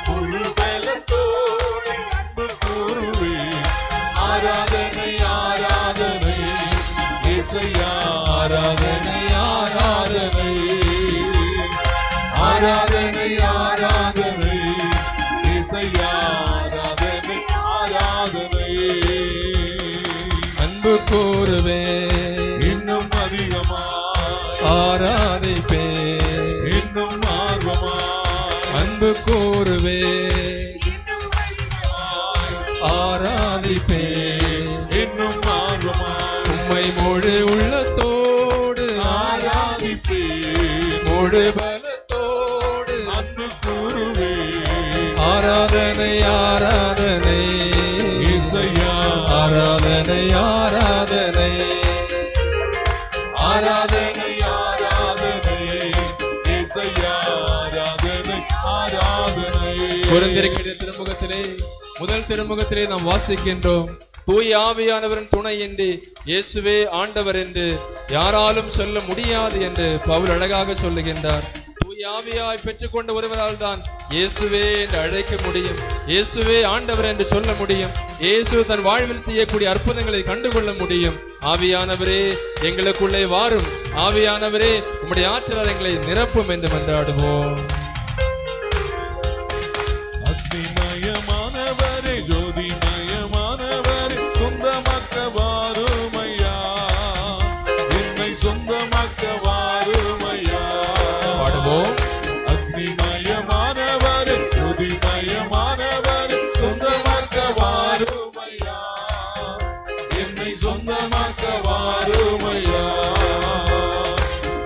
முழு பலத்தோடு அன்பு கூறுவே. ஆராதனை ஆராதனை இயேசையா, ஆராதனை ஆராதனை, ஆராதனை ஆராதனை இயேசையா, ஆராதனை ஆராதனை. அன்பு கூறுவே, இன்னும் அதிகமா ஆராதிப்பே, இன்னும் ஆர்வமா அன்பு கூறுவே, ஆராதிப்பே, இன்னும் ஆர்வமா உம்மை முழு உள்ளத்தோடு ஆராதிப்பே, முழு பலத்தோடு அன்பு கூறுவே. ஆராதனை ஆராதனை இசையா, ஆராதனை ஆராதனை ஆராதனை ஆராதனை இசையா, ஆராதனை ஆராதனை. பொருந்திருக்கிற திருமுகத்திலே முதல் திருமுகத்திலே நாம் வாசிக்கின்றோம், தூய ஆவியானவரின் துணை என்று இயேசுவே ஆண்டவர் என்று யாராலும் சொல்ல முடியாது என்று பவுல் அழகாக சொல்லுகின்றார். தூய ஆவியாய் பெற்றுக்கொண்ட ஒருவரால் தான் இயேசுவே என்று அழைக்க முடியும், இயேசுவே ஆண்டவர் என்று சொல்ல முடியும், இயேசு தன் வாழ்வில் செய்யக்கூடிய அற்புதங்களை கண்டுகொள்ள முடியும். ஆவியானவரே, எங்களுக்குள்ளே வாரும், ஆவியானவரே உம்முடைய ஆற்றலால் எங்களை நிரப்பும் என்று மன்றாடுவோம். அக்னிமயமானவரே, ஜோதிமயமானவரே, சொந்தமாக்க வாருமையா, என்னை சொந்தமாக்க வாருமையா. பாடுவோம். அக்னிமயமானவரே, ஜோதிமயமானவரே, சொந்தமாக்க வாருமையா, என்னை சொந்தமாக்க வாருமையா.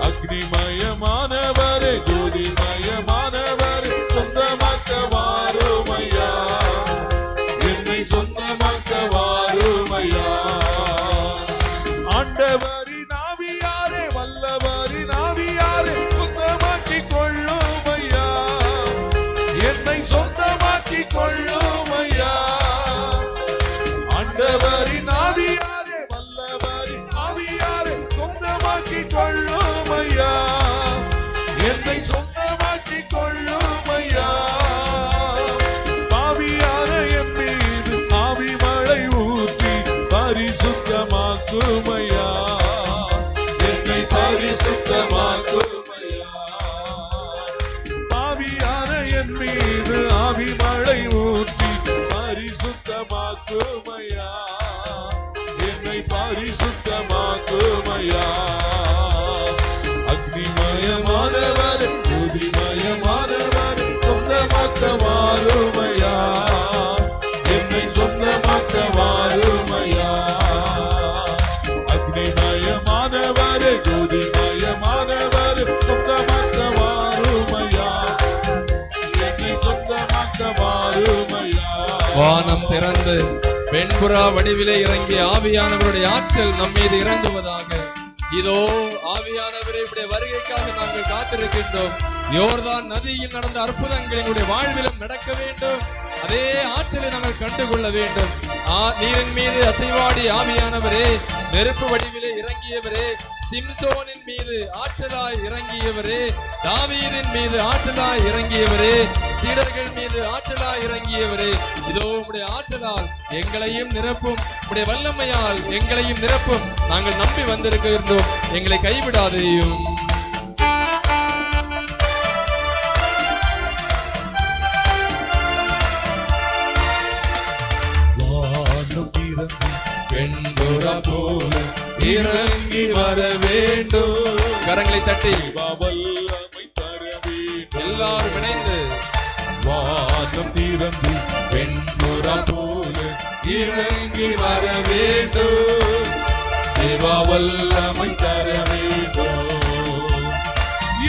அக்னிமயமானவரே, ஜோதிமயமானவரே, சொந்தமாக்க வாருமையா, என்னை சொந்தமாக்க வாருமையா. ஆண்டவரின் ஆவியாரே, வல்லவரின் ஆவியாரே, சொந்தமாக்கி கொள்ளுமையா, என்னை சொந்தமாக்கி கொள்ளுமையா. ஆண்டவரின் ஆவியாரே, வல்லவரின் ஆவியாரே, சொந்தமாக்கி கொள்ளுமையா, என்னை சொந்தமாக்கி கொள்ளுமையா. பாவியான என் மீது ஆவி மழை ஊற்றி பரிசுத்தமாக்குமையா, என்னை பரிசுத்தமாக்குமையா. பாவியான என் மீது ஆவி மழை ஊற்றி பரிசுத்தமாக்குமையா, என்னை பரிசுத்தமாக்குமையா. அக்னிமயமானவர், ஜோதிமயமானவர், சொந்தமாக்க வாருமையா, என்னை சொந்தமாக்க வாருமையா. அக்னிமயமானவர், ஜோதிமயமானவர், சொந்தமாக்க வாருமையா, என்னை சொந்தமாக்க வாருமையா. வானம் திறந்து வெண்புறா வடிவிலே இறங்கிய ஆவியானவருடைய ஆற்றல் நம் மீது இறங்குவதாக. இதோ ஆவியானவரே, இப்படி வருகைக்காக நாங்கள் காத்திருக்கின்றோம். யோர்தான் நதியில் நடந்த அற்புதங்கள் எங்களுடைய வாழ்விலும் நடக்க வேண்டும். அதே ஆற்றலை நாங்கள் கண்டுகொள்ள வேண்டும். நீரின் மீது அசைவாடி ஆவியானவரே, நெருப்பு வடிவிலே இறங்கியவரே, சிம்சோனின் மீது ஆற்றலாய் இறங்கியவரே, தாவீதின் மீது ஆற்றலாய் இறங்கியவரே, சீடர்கள் மீது ஆற்றலாய் இறங்கியவரே, இதோ உம்முடைய ஆற்றலால் எங்களையும் நிரப்பும், உம்முடைய வல்லமையால் எங்களையும் நிரப்பும். நாங்கள் நம்பி வந்திருக்கின்றோம், எங்களை கைவிடாதேயும். திறந்து வெண்புறா போல இறங்கி வர வேண்டும். கரங்களை தட்டி வல்லமை தர வேண்டும். எல்லாரும் இணைந்து வானம் திறந்து வெண்புறா போல இறங்கி வர வேண்டும். தேவா வல்லமை தர வேண்டும்.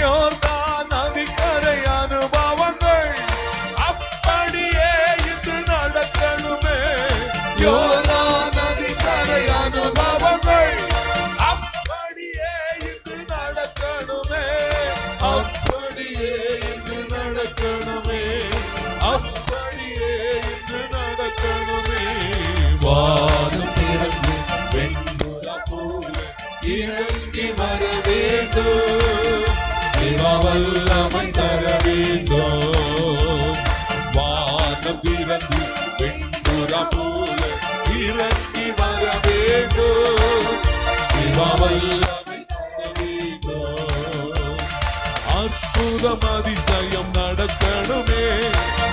யோர்தான் நதிக்கரை அனுபவங்கள் அப்படியே இது நடக்கணுமே. யோர்தான் நதிக்கரை அனுபவங்கள் அப்படியே இது நடக்கணுமே. அப்படியே இது நடக்கணுமே. அப்படியே இது நடக்கணுமே. வானம் திறந்து வெண்புறா போல இறங்கி வர வேண்டும். தேவா வல்லமை தர வேண்டும். வானம் திறந்து வெண்புறா போல இறங்கி வர வேண்டும். தேவா வல்லமை தர வேண்டும். அற்புதம் அதிசயம் நடக்கணுமே.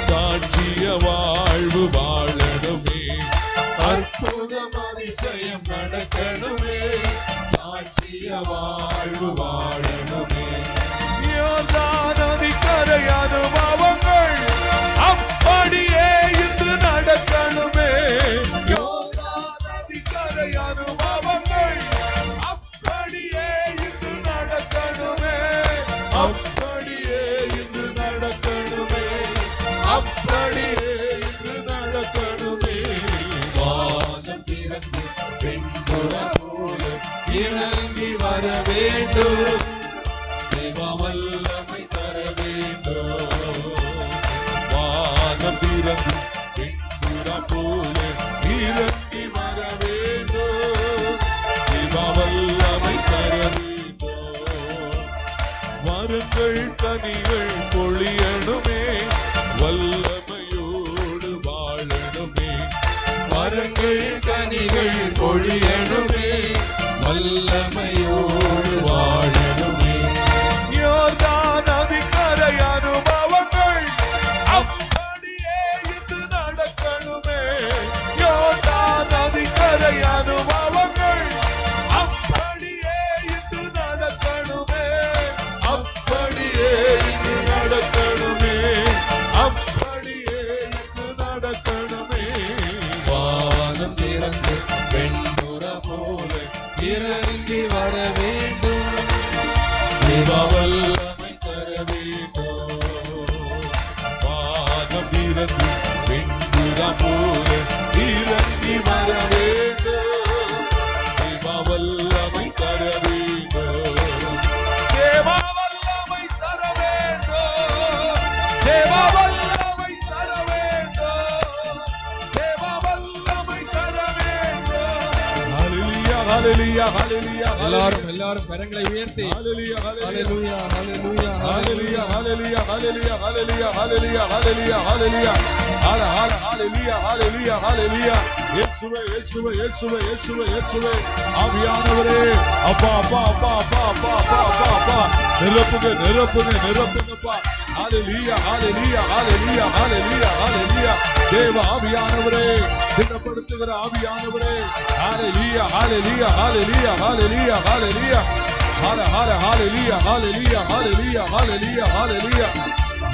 சாட்சிய வாழ்வு வாழணுமே. அற்புதம் அதிசயம் நடக்கணுமே. சாட்சிய வாழ்வு வாழணுமே. யோர்தான் நதிக்கரை அனுபவங்கள் அப்படியே இன்று நடக்கணுமே. யோர்தான் நதிக்கரை அனுபவங்கள் அப்படியே இன்று நடக்கணுமே. அப்படியே இன்று நடக்கணுமே. அப்படியே இன்று நடக்கணுமே. வானம் திறந்து வெண்புறா போல இறங்கி வர வேண்டும். தேவா வல்லமை தர வேண்டும். வானம் திறந்து வெண்புறா போல இறங்கி வர வேண்டும். தேவா வல்லமை தர வேண்டும். மரங்கள் கனிகள் பொழியணுமே. வல்லமையோடு வாழணுமே. மரங்கள் கனிகள் பொழியணுமே. வல்லமையோடு வாழணுமே. யோர்தான் நதிக்கரை அனுபவங்கள் அப்படியே இது நடக்கணுமே. யோர்தான் நதிக்கரை அனுபவங்கள் அப்படியே இது நடக்கணுமே. அப்படியே இது நடக்கணுமே. அப்படியே இது நடக்கணுமே. வானம் திறந்து வெண்புறா போல இறங்கி வர வேண்டும். தேவா வல்லமை தர வேண்டும். வானம் திறந்து வெண்புறா போல இறங்கி வர வேண்டும். தேவா வல்லமை தர வேண்டும். தேவா வல்லமை தர வேண்டும். தேவா வல்லமை தர வேண்டும். தேவா வல்லமை தர வேண்டும். ஹல்லேலூயா ஹல்லேலூயா ஹல்லேலூயா. எல்லாரும் கரங்களை உயர்த்தி ஹல்லேலூயா ஹல்லேலூயா ஹல்லேலூயா ஹல்லேலூயா ஹல்லேலூயா ஹல்லேலூயா ஹல்லேலூயா ஹல்லேலூயா ஹல்லேலூயா ஹல்லேலூயா ஹல்லேலூயா ஹல்லேலூயா ஹல்லேலூயா. இயேசுவே இயேசுவே இயேசுவே இயேசுவே இயேசுவே. ஆவியானவரே அப்பா அப்பா அப்பா அப்பா அப்பா அப்பா அப்பா அப்பா நிரப்புங்க நிரப்புங்க நிரப்புங்கப்பா. ஹல்லேலூயா ஹல்லேலூயா ஹல்லேலூயா ஹல்லேலூயா ஹல்லேலூயா. தேவ ஆவியானவரே திடப்படுத்துகிற ஆவியானவரே. ஹல்லேலூயா ஹல்லேலூயா ஹல்லேலூயா ஹல்லேலூயா ஹல்லேலூயா. Hallelujah, hallelujah, hallelujah, hallelujah, hallelujah.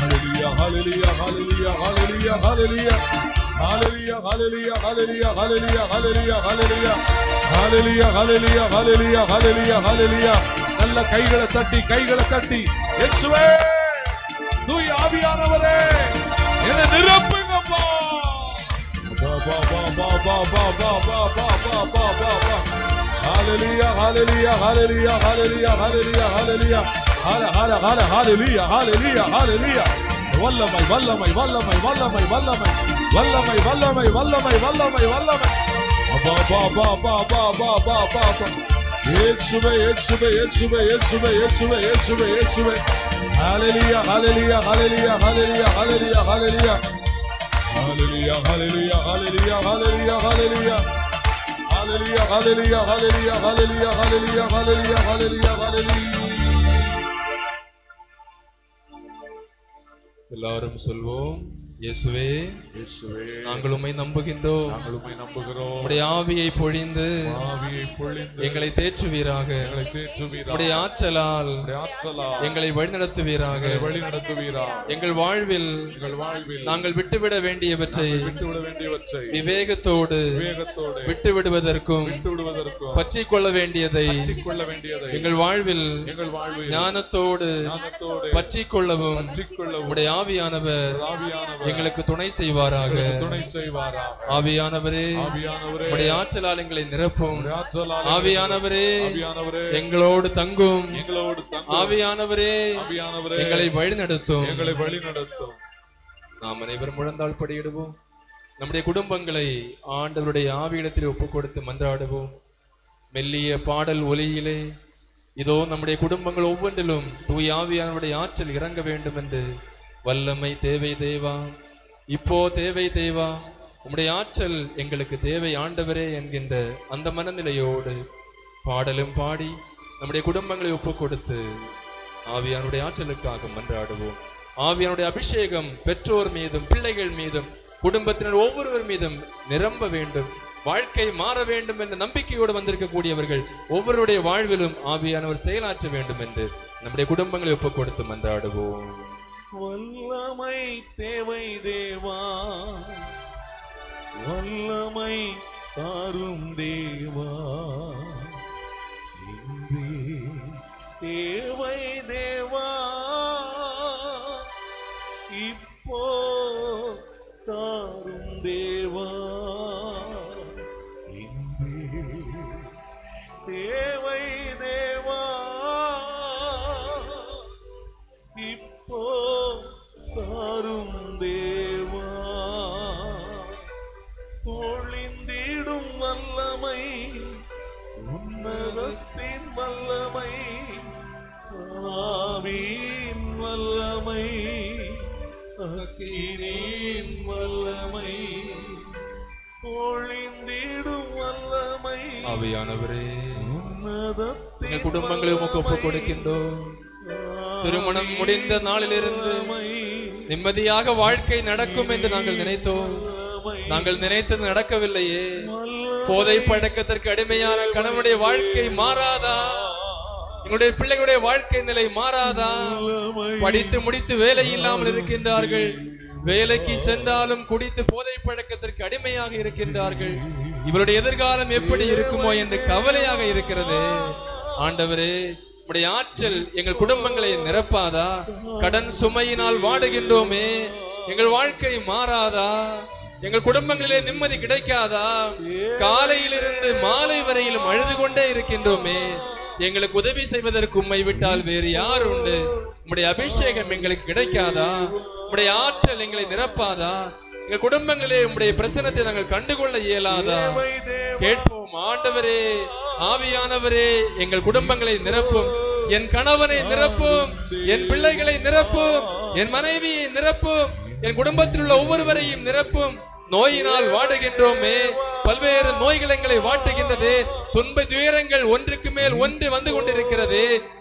Hallelujah, hallelujah, hallelujah, hallelujah, hallelujah. Hallelujah, hallelujah, hallelujah, hallelujah, hallelujah, hallelujah. Hallelujah, hallelujah, hallelujah, hallelujah, hallelujah. நல்ல கைகளை தட்டி இயேசுவே தூய ஆவியானவரே என்னை நிரப்புங்கப்பா. பா பா பா பா பா பா பா பா பா பா பா பா. Hallelujah, hallelujah, hallelujah, hallelujah, hallelujah, hallelujah. Hallelujah, hallelujah, hallelujah. வல்லமை வல்லமை வல்லமை வல்லமை வல்லமை வல்லமை வல்லமை வல்லமை வல்லமை வல்லமை. பா பா பா பா பா பா பா பா பா. இயேசுவே இயேசுவே இயேசுவே இயேசுவே இயேசுவே இயேசுவே இயேசுவே. Hallelujah, hallelujah, hallelujah, hallelujah, hallelujah, hallelujah. Hallelujah, hallelujah, hallelujah, hallelujah, hallelujah. Hallelujah, hallelujah, hallelujah, hallelujah, hallelujah, hallelujah, hallelujah, hallelujah. எல்லாரும் சொல்வோம். இயேசுவே, இயேசுவே, நாங்கள் உம்மை நம்புகின்றோம். நாங்கள் உம்மை நம்புகிறோம். உம்முடைய ஆவியை பொழிந்து ஆவியை பொழிந்து எங்களை தேற்றுவீராக. எங்களை தேற்றுவீராக. உம்முடைய ஆற்றலால் ஆற்றலால் எங்களை வழிநடத்துவீராக. வழி நடத்துவீராக. எங்கள் வாழ்வில் நாங்கள் விட்டுவிட வேண்டியவற்றை விட்டுவிட வேண்டியவற்றை விவேகத்தோடு விட்டுவிடுவதற்கும் பற்றிக் கொள்ள வேண்டியதை எங்கள் வாழ்வில் ஞானத்தோடு பற்றிக் கொள்ளவும் உம்முடைய ஆவியானவர் எங்களுக்கு துணை செய்வாராக. ஆவியானவரே, உம்முடைய ஆற்றலால் எங்களை நிரப்பும். ஆவியானவரே, எங்களோடு தங்கும். ஆவியானவரே, எங்களை வழிநடத்தும். நாம் அனைவரும் முழந்தாள் படியிடுவோம். நம்முடைய குடும்பங்களை ஆண்டவருடைய ஆவியிடத்தில் ஒப்புக் கொடுத்து மன்றாடுவோம். மெல்லிய பாடல் ஒலியிலே இதோ நம்முடைய குடும்பங்கள் ஒவ்வொன்றிலும் தூய் ஆவியானவருடைய ஆற்றல் இறங்க வேண்டும் என்று வல்லமை தேவை தேவா, இப்போ தேவை தேவா, உம்முடைய ஆற்றல் எங்களுக்கு தேவை ஆண்டவரே என்கின்ற அந்த மனநிலையோடு பாடலும் பாடி நம்முடைய குடும்பங்களை ஒப்புக் கொடுத்து ஆவியானுடைய ஆற்றலுக்காக மன்றாடுவோம். ஆவியானுடைய அபிஷேகம் பெற்றோர் மீதும் பிள்ளைகள் மீதும் குடும்பத்தினர் ஒவ்வொருவர் மீதும் நிரம்ப வேண்டும். வாழ்க்கை மாற வேண்டும் என்ற நம்பிக்கையோடு வந்திருக்கக்கூடியவர்கள் ஒவ்வொருடைய வாழ்விலும் ஆவியானவர் செயலாற்ற வேண்டும் என்று நம்முடைய குடும்பங்களை ஒப்புக் கொடுத்து மன்றாடுவோம். வல்லமை தேவை தேவா, வல்லமை தாரும் தேவா, தேவை தேவா, இப்போ தாரும் தேவா, தேவை தேவா, இப்போ தாரும் தேவா, பொழிந்திடும் வல்லமை, உன்னதத்தின் வல்லமை, ஆவியின் வல்லமை, அக்கினியின் வல்லமை, பொழிந்திடும் வல்லமை. ஆவியானவரே, உன்னதத்தின் குடும்பங்களை உமக்கு ஒப்புக் கொடுக்கின்றோம். திருமணம் முடிந்த நாளிலிருந்து நிம்மதியாக வாழ்க்கை நடக்கும் என்று நாங்கள் நினைத்தோம். நாங்கள் நினைத்தது நடக்கவில்லையே. போதை பழக்கத்திற்கு அடிமையான கணவனுடைய வாழ்க்கை மாறாதா? எங்களுடைய பிள்ளைகளுடைய வாழ்க்கை நிலை மாறாதா? படித்து முடித்து வேலை இல்லாமல் இருக்கின்றார்கள். வேலைக்கு சென்றாலும் குடித்து போதை பழக்கத்திற்கு அடிமையாக இருக்கின்றார்கள். இவருடைய எதிர்காலம் எப்படி இருக்குமோ என்று கவலையாக இருக்கிறது. ஆண்டவரே, உம்முடைய ஆற்றல் எங்கள் குடும்பங்களை நிரப்பாதா? கடன் சுமையினால் வாடுகின்றோமே, எங்கள் வாழ்க்கை மாறாதா? எங்கள் குடும்பங்களிலே நிம்மதி கிடைக்காதா? காலையிலிருந்து மாலை வரையிலும் அழுது கொண்டே இருக்கின்றோமே. எங்களுக்கு உதவி செய்வதற்கு உம்மை விட்டால் வேறு யார் உண்டு? உம்முடைய அபிஷேகம் எங்களுக்கு கிடைக்காதா? உம்முடைய ஆற்றல் எங்களை நிரப்பாதா? எங்கள் குடும்பங்களே உம்முடைய பிரசன்னத்தை நாங்கள் கண்டுகொள்ள இயலாதா? கேட்போம். ஆண்டவரே, ஆவியானவரே, எங்கள் குடும்பங்களை நிரப்பும். என் கணவனை நிரப்பும், என் பிள்ளைகளை நிரப்பும், என் மனைவியை நிரப்பும், என் குடும்பத்தில் உள்ள ஒவ்வொருவரையும் நிரப்பும். நோயினால் வாடுகின்றோமே, பல்வேறு நோய்கள் எங்களை வாட்டுகின்றது. துன்ப துயரங்கள் ஒன்றுக்கு மேல் ஒன்று வந்து கொண்டிருக்கிறது.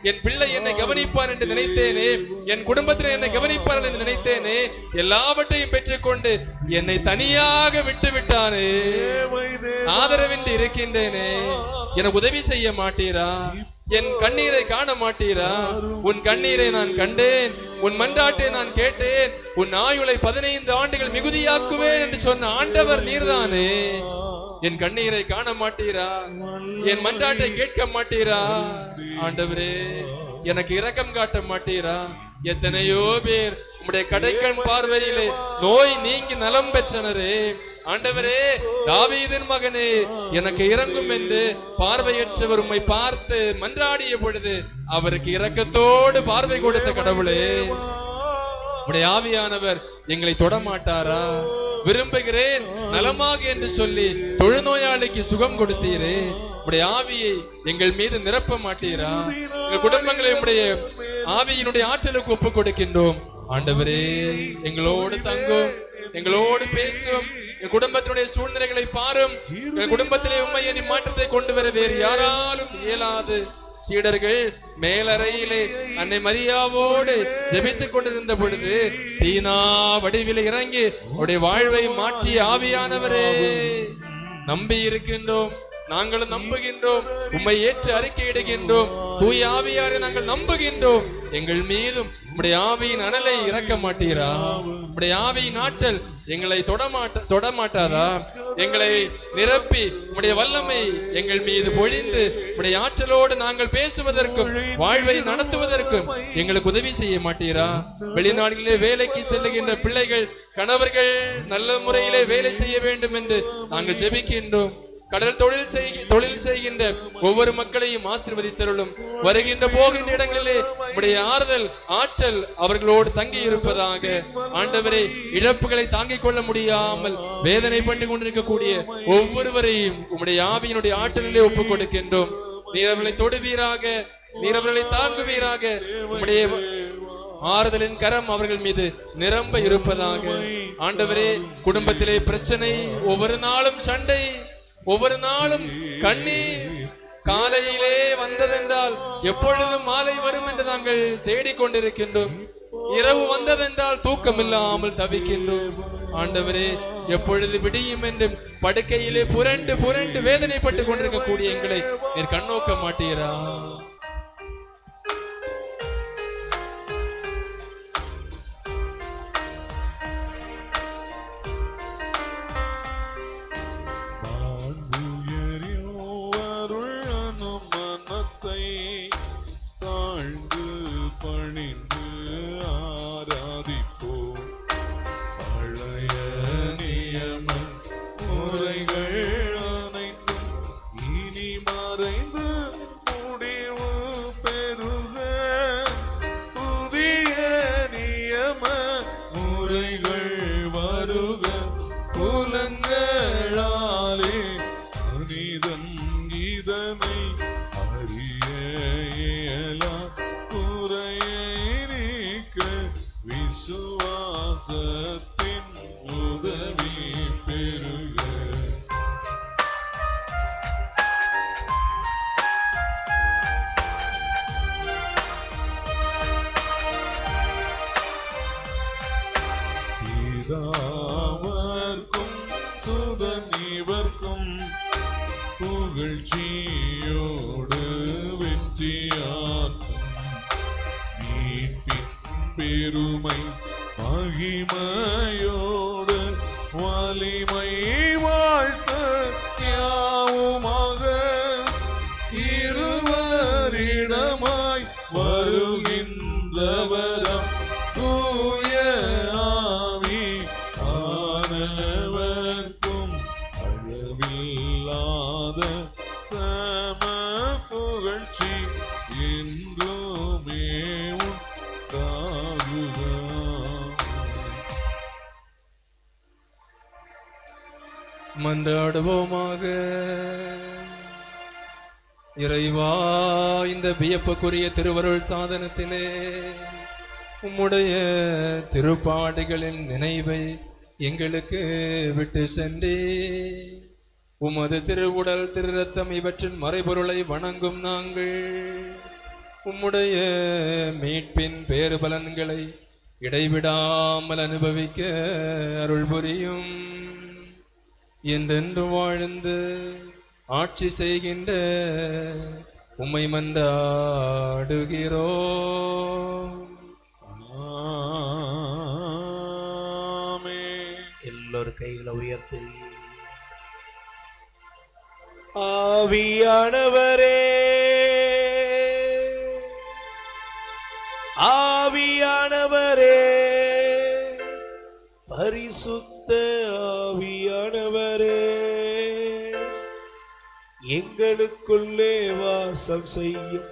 என் பிள்ளை என்னை கவனிப்பார் என்று நினைத்தேனே, என் குடும்பத்தில் என்னை கவனிப்பார் என்று நினைத்தேனே, எல்லாவற்றையும் பெற்றுக்கொண்டு என்னை தனியாக விட்டு விட்டானே. ஆதரவின்றி இருக்கின்றேனே, எனக்கு உதவி செய்ய மாட்டீரா? என் கண்ணீரை காண மாட்டீரா? உன் கண்ணீரை நான் கண்டேன், உன் மன்றாட்டை நான் கேட்டேன். உன் ஆயுளை 15 ஆண்டுகள் மிகுதியாக்குவேன் என்று சொன்ன ஆண்டவர் நீர்தானே. என் கண்ணீரை காண மாட்டீரா? என் மன்றாட்டை கேட்க மாட்டீரா? ஆண்டவரே, எனக்கு இரக்கம் காட்ட மாட்டீரா? எத்தனையோ பேர் உம்முடைய கடைக்கண் பார்வையிலே நோய் நீங்கி நலம் பெற்றனரே. ஆண்டவரே, தாவீதின் மகனே, எனக்கு இரங்கும் என்று பார்வையற்றவர் உம்மை பார்த்து மன்றாடிய பொழுது அவருக்கு இரக்கத்தோடு பார்வை கொடுத்த கடவுளே, உம்முடைய ஆவியானவர் எங்களை தொடமாட்டாரா? விரும்புகிறேன் நலமாக என்று சொல்லி தொழுநோயாளிக்கு சுகம் கொடுத்தீரே, உம்முடைய ஆவியை எங்கள் மீது நிரப்ப மாட்டீரா? எங்கள் குடும்பங்களை உம்முடைய ஆவியினுடைய ஆற்றலுக்கு ஒப்புக் கொடுக்கின்றோம். ஆண்டவரே, எங்களோடு தங்கும், எங்களோடு பேசும், என் குடும்பத்தினுடைய சூழ்நிலைகளை பாரும். என் குடும்பத்திலே உண்மையை மாற்றத்தை கொண்டு வர வேறு யாராலும் இயலாது. சீடர்கள் மேலறையிலே அன்னை மரியாவோடு ஜெபித்துக் கொண்டிருந்த பொழுது தீனா வடிவிலே இறங்கி அவருடைய வாழ்வை மாற்றிய ஆவியானவரே, நம்பி இருக்கின்றோம், நாங்களும் நம்புகின்றோம், உம்மை ஏற்று அறிக்கையிடுகின்றோம், தூய ஆவியாரை நாங்கள் நம்புகின்றோம். எங்கள் மீதும் உம்முடைய ஆவியின் அனலை இறக்க மாட்டீரா? உம்முடைய ஆவியின் ஆற்றல் எங்களை தொடமாட்டாதா? எங்களை நிரப்பி உம்முடைய வல்லமை எங்கள் மீது பொழிந்து உம்முடைய ஆற்றலோடு நாங்கள் பேசுவதற்கும் வாழ்வை நடத்துவதற்கும் எங்களுக்கு உதவி செய்ய மாட்டீரா? வெளிநாடுகளிலே வேலைக்கு செல்லுகின்ற பிள்ளைகள், கணவர்கள் நல்ல முறையிலே வேலை செய்ய வேண்டும் என்று நாங்கள் ஜெபிக்கின்றோம். கடல் தொழில் செய்கின்ற ஒவ்வொரு மக்களையும் ஆசீர்வதித்தருளும். வருகின்ற போகின்ற இடங்களிலே உம்முடைய ஆறுதல் ஆற்றல் அவர்களோடு தங்கி இருப்பதாக. ஆண்டவரே, இழப்புகளை தாங்கிக் கொள்ள முடியாமல் வேதனை பண்ணி கொண்டிருக்கக்கூடிய ஒவ்வொருவரையும் உம்முடைய ஆவியினுடைய ஆற்றலிலே ஒப்புக் கொடுக்கின்றோம். நீர் அவர்களை தொடுவீராக, நீர் அவர்களை தாங்குவீராக. உம்முடைய ஆறுதலின் கரம் அவர்கள் மீது நிரம்ப இருப்பதாக. ஆண்டவரே, குடும்பத்திலே பிரச்சனை, ஒவ்வொரு நாளும் சண்டை, ஒவ்வொரு நாளும் கண்ணீர், காலையிலே வந்ததென்றால் எப்பொழுதும் மாலை வரும் என்று நாங்கள் தேடிக்கொண்டிருக்கின்றோம். இரவு வந்ததென்றால் தூக்கம் இல்லாமல் தவிக்கின்றோம். ஆண்டவரே, எப்பொழுது விடியும் என்று படுக்கையிலே புரண்டு புரண்டு வேதனைப்பட்டு கொண்டிருக்கக்கூடிய எங்களை நீர் கண்ணோக்க மாட்டீரா? பெருமை மகிமையோடு வலிமை வாழ்த்த யாவுமாக இருவரிடமாய் வருகின்றவரம் தூய ஆவி ஆனவர்க்கும் அளவில்லாத சம புகழ்ச்சி என்றுமே மன்றாடுவோமாக. இறைவா, இந்த வியப்புக்குரிய திருவருள் சாதனத்திலே உம்முடைய திருப்பாடுகளின் நினைவை எங்களுக்கு விட்டு சென்றே உமது திருவுடல் திரு ரத்தம் இவற்றின் மறைபொருளை வணங்கும் நாங்கள் உம்முடைய மீட்பின் பேறு பலன்களை இடைவிடாமல் அனுபவிக்க அருள் புரியும். என்றென்று வாழ்ந்து ஆட்சி செய்கின்ற உம்மை மன்றாடுகிறோம். எல்லோரும் கைகளை உயர்த்தி, ஆவியானவரே, ஆவியானவரே, பரிசுத்த ஆவியானவரே, எங்களுக்குள்ளே வாசம் செய்யும்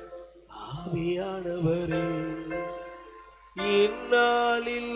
ஆவியானவரே, இந்நாளில்